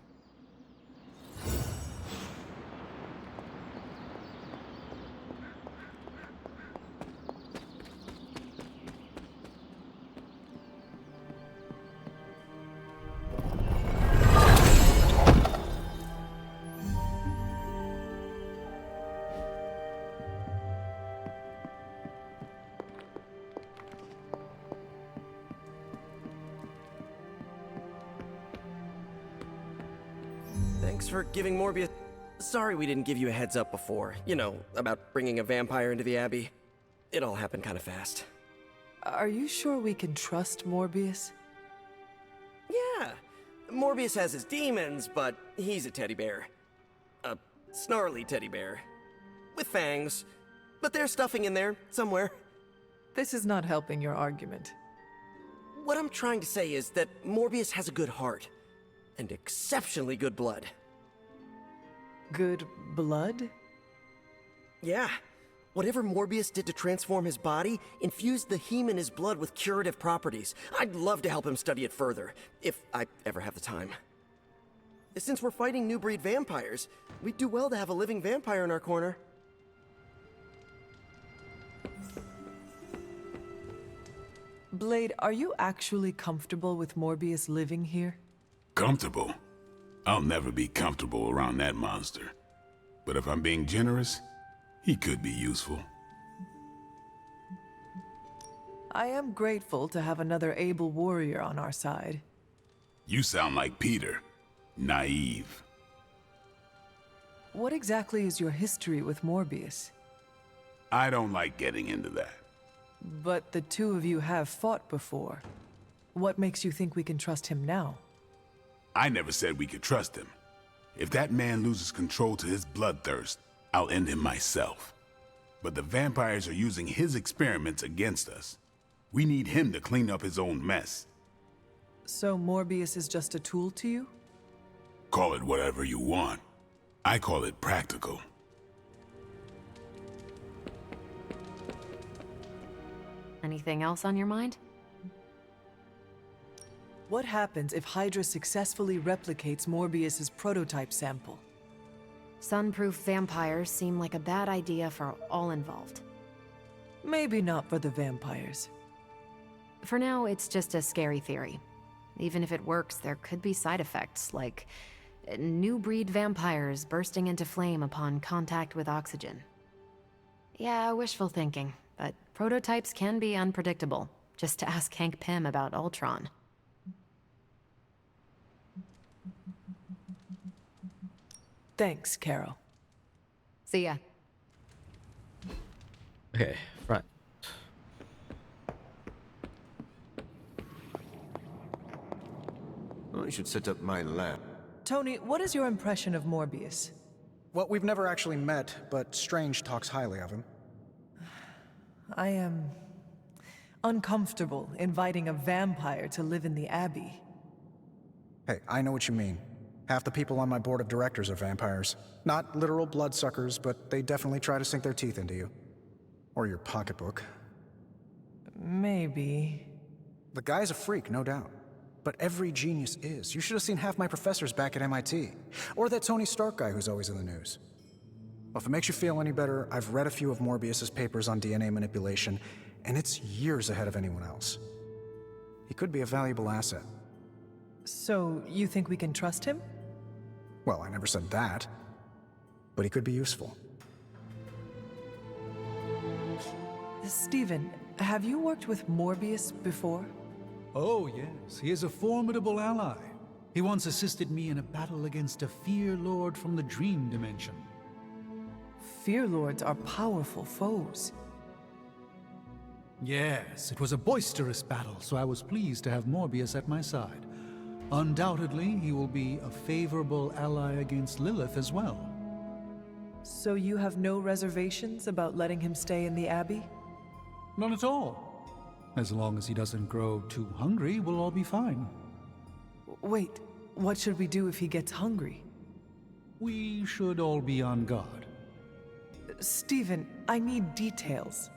Thanks for giving Morbius... Sorry we didn't give you a heads up before. You know, about bringing a vampire into the Abbey. It all happened kind of fast. Are you sure we can trust Morbius? Yeah. Morbius has his demons, but he's a teddy bear. A snarly teddy bear. With fangs. But there's stuffing in there, somewhere. This is not helping your argument. What I'm trying to say is that Morbius has a good heart. And exceptionally good blood. Good blood? Yeah. Whatever Morbius did to transform his body infused the heme in his blood with curative properties. I'd love to help him study it further, if I ever have the time. Since we're fighting new breed vampires, we'd do well to have a living vampire in our corner. Blade, are you actually comfortable with Morbius living here? Comfortable? I'll never be comfortable around that monster. But if I'm being generous, he could be useful. I am grateful to have another able warrior on our side. You sound like Peter. Naive. What exactly is your history with Morbius? I don't like getting into that. But the two of you have fought before. What makes you think we can trust him now? I never said we could trust him. If that man loses control to his bloodthirst, I'll end him myself. But the vampires are using his experiments against us. We need him to clean up his own mess. So Morbius is just a tool to you? Call it whatever you want. I call it practical. Anything else on your mind? What happens if Hydra successfully replicates Morbius's prototype sample? Sunproof vampires seem like a bad idea for all involved. Maybe not for the vampires. For now, it's just a scary theory. Even if it works, there could be side effects, like New breed vampires bursting into flame upon contact with oxygen. Yeah, wishful thinking, but prototypes can be unpredictable. Just to ask Hank Pym about Ultron. Thanks, Carol. See ya. Okay, right. Well, you should set up my lab. Tony, what is your impression of Morbius? Well, we've never actually met, but Strange talks highly of him. I am uncomfortable inviting a vampire to live in the Abbey. Hey, I know what you mean. Half the people on my board of directors are vampires. Not literal bloodsuckers, but they definitely try to sink their teeth into you. Or your pocketbook. Maybe. The guy's a freak, no doubt. But every genius is. You should have seen half my professors back at MIT. Or that Tony Stark guy who's always in the news. Well, if it makes you feel any better, I've read a few of Morbius's papers on DNA manipulation, and it's years ahead of anyone else. He could be a valuable asset. So, you think we can trust him? Well, I never said that. But he could be useful. Stephen, have you worked with Morbius before? Oh, yes. He is a formidable ally. He once assisted me in a battle against a Fear Lord from the Dream Dimension. Fear Lords are powerful foes. Yes, it was a boisterous battle, so I was pleased to have Morbius at my side. Undoubtedly, he will be a favorable ally against Lilith as well. So you have no reservations about letting him stay in the Abbey? None at all. As long as he doesn't grow too hungry, we'll all be fine. Wait, what should we do if he gets hungry? We should all be on guard. Stephen, I need details.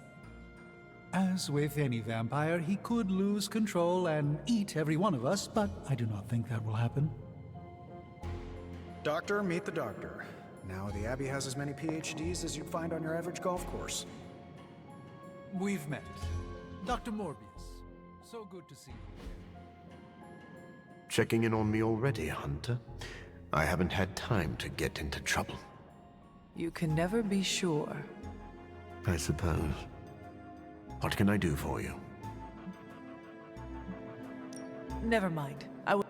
As with any vampire, he could lose control and eat every one of us, but I do not think that will happen. Doctor, meet the doctor. Now the Abbey has as many PhDs as you'd find on your average golf course. We've met. Dr. Morbius. So good to see you. Checking in on me already, Hunter? I haven't had time to get into trouble. You can never be sure. I suppose. What can I do for you? Never mind. I will.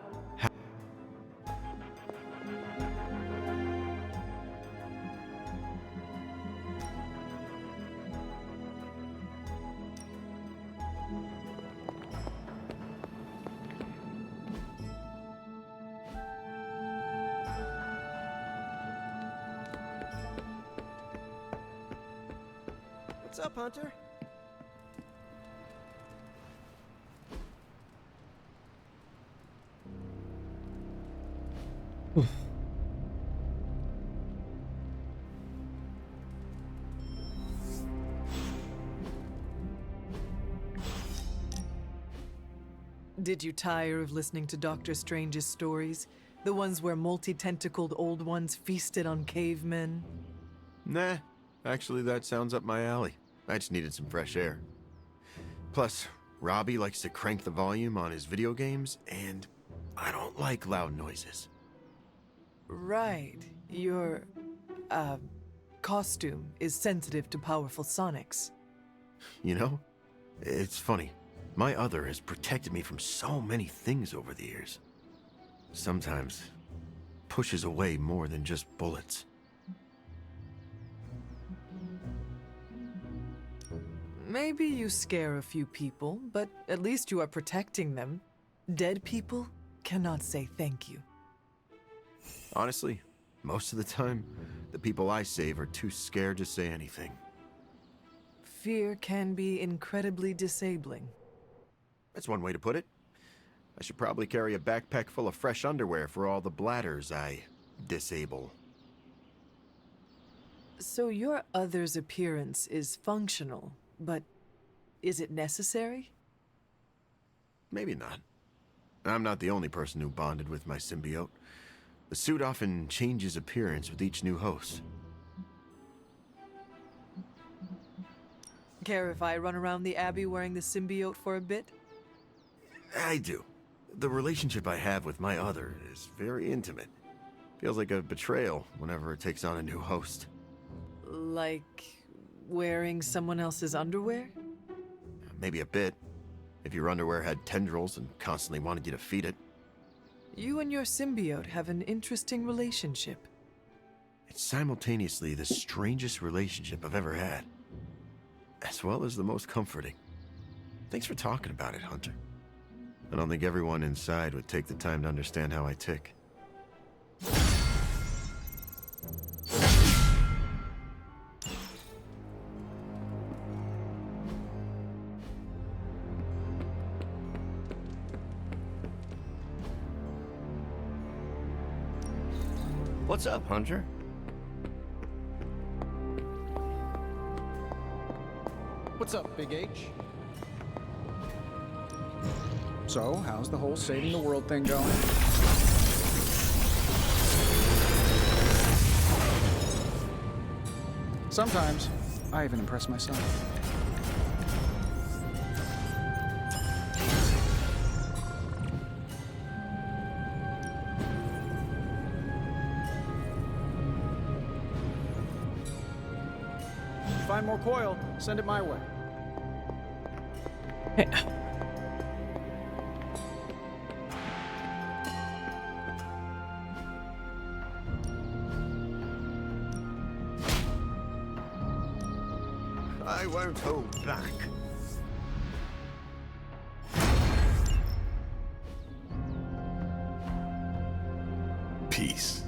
What's up, Hunter? Did you tire of listening to Doctor Strange's stories? The ones where multi-tentacled old ones feasted on cavemen? Nah, actually that sounds up my alley. I just needed some fresh air. Plus, Robbie likes to crank the volume on his video games, and I don't like loud noises. Right. Your, costume is sensitive to powerful sonics. You know, it's funny. My other has protected me from so many things over the years. Sometimes pushes away more than just bullets. Maybe you scare a few people, but at least you are protecting them. Dead people cannot say thank you. Honestly, most of the time, the people I save are too scared to say anything. Fear can be incredibly disabling. That's one way to put it. I should probably carry a backpack full of fresh underwear for all the bladders I disable. So your other's appearance is functional, but is it necessary? Maybe not. I'm not the only person who bonded with my symbiote. The suit often changes appearance with each new host. Care if I run around the Abbey wearing the symbiote for a bit? I do. The relationship I have with my other is very intimate. Feels like a betrayal whenever it takes on a new host. Like wearing someone else's underwear? Maybe a bit. If your underwear had tendrils and constantly wanted you to feed it. You and your symbiote have an interesting relationship. It's simultaneously the strangest relationship I've ever had, as well as the most comforting. Thanks for talking about it, Hunter. I don't think everyone inside would take the time to understand how I tick. What's up, Hunter? What's up, Big H? So, how's the whole saving the world thing going? Sometimes, I even impress myself. Find more coil, send it my way. I won't hold back. Peace.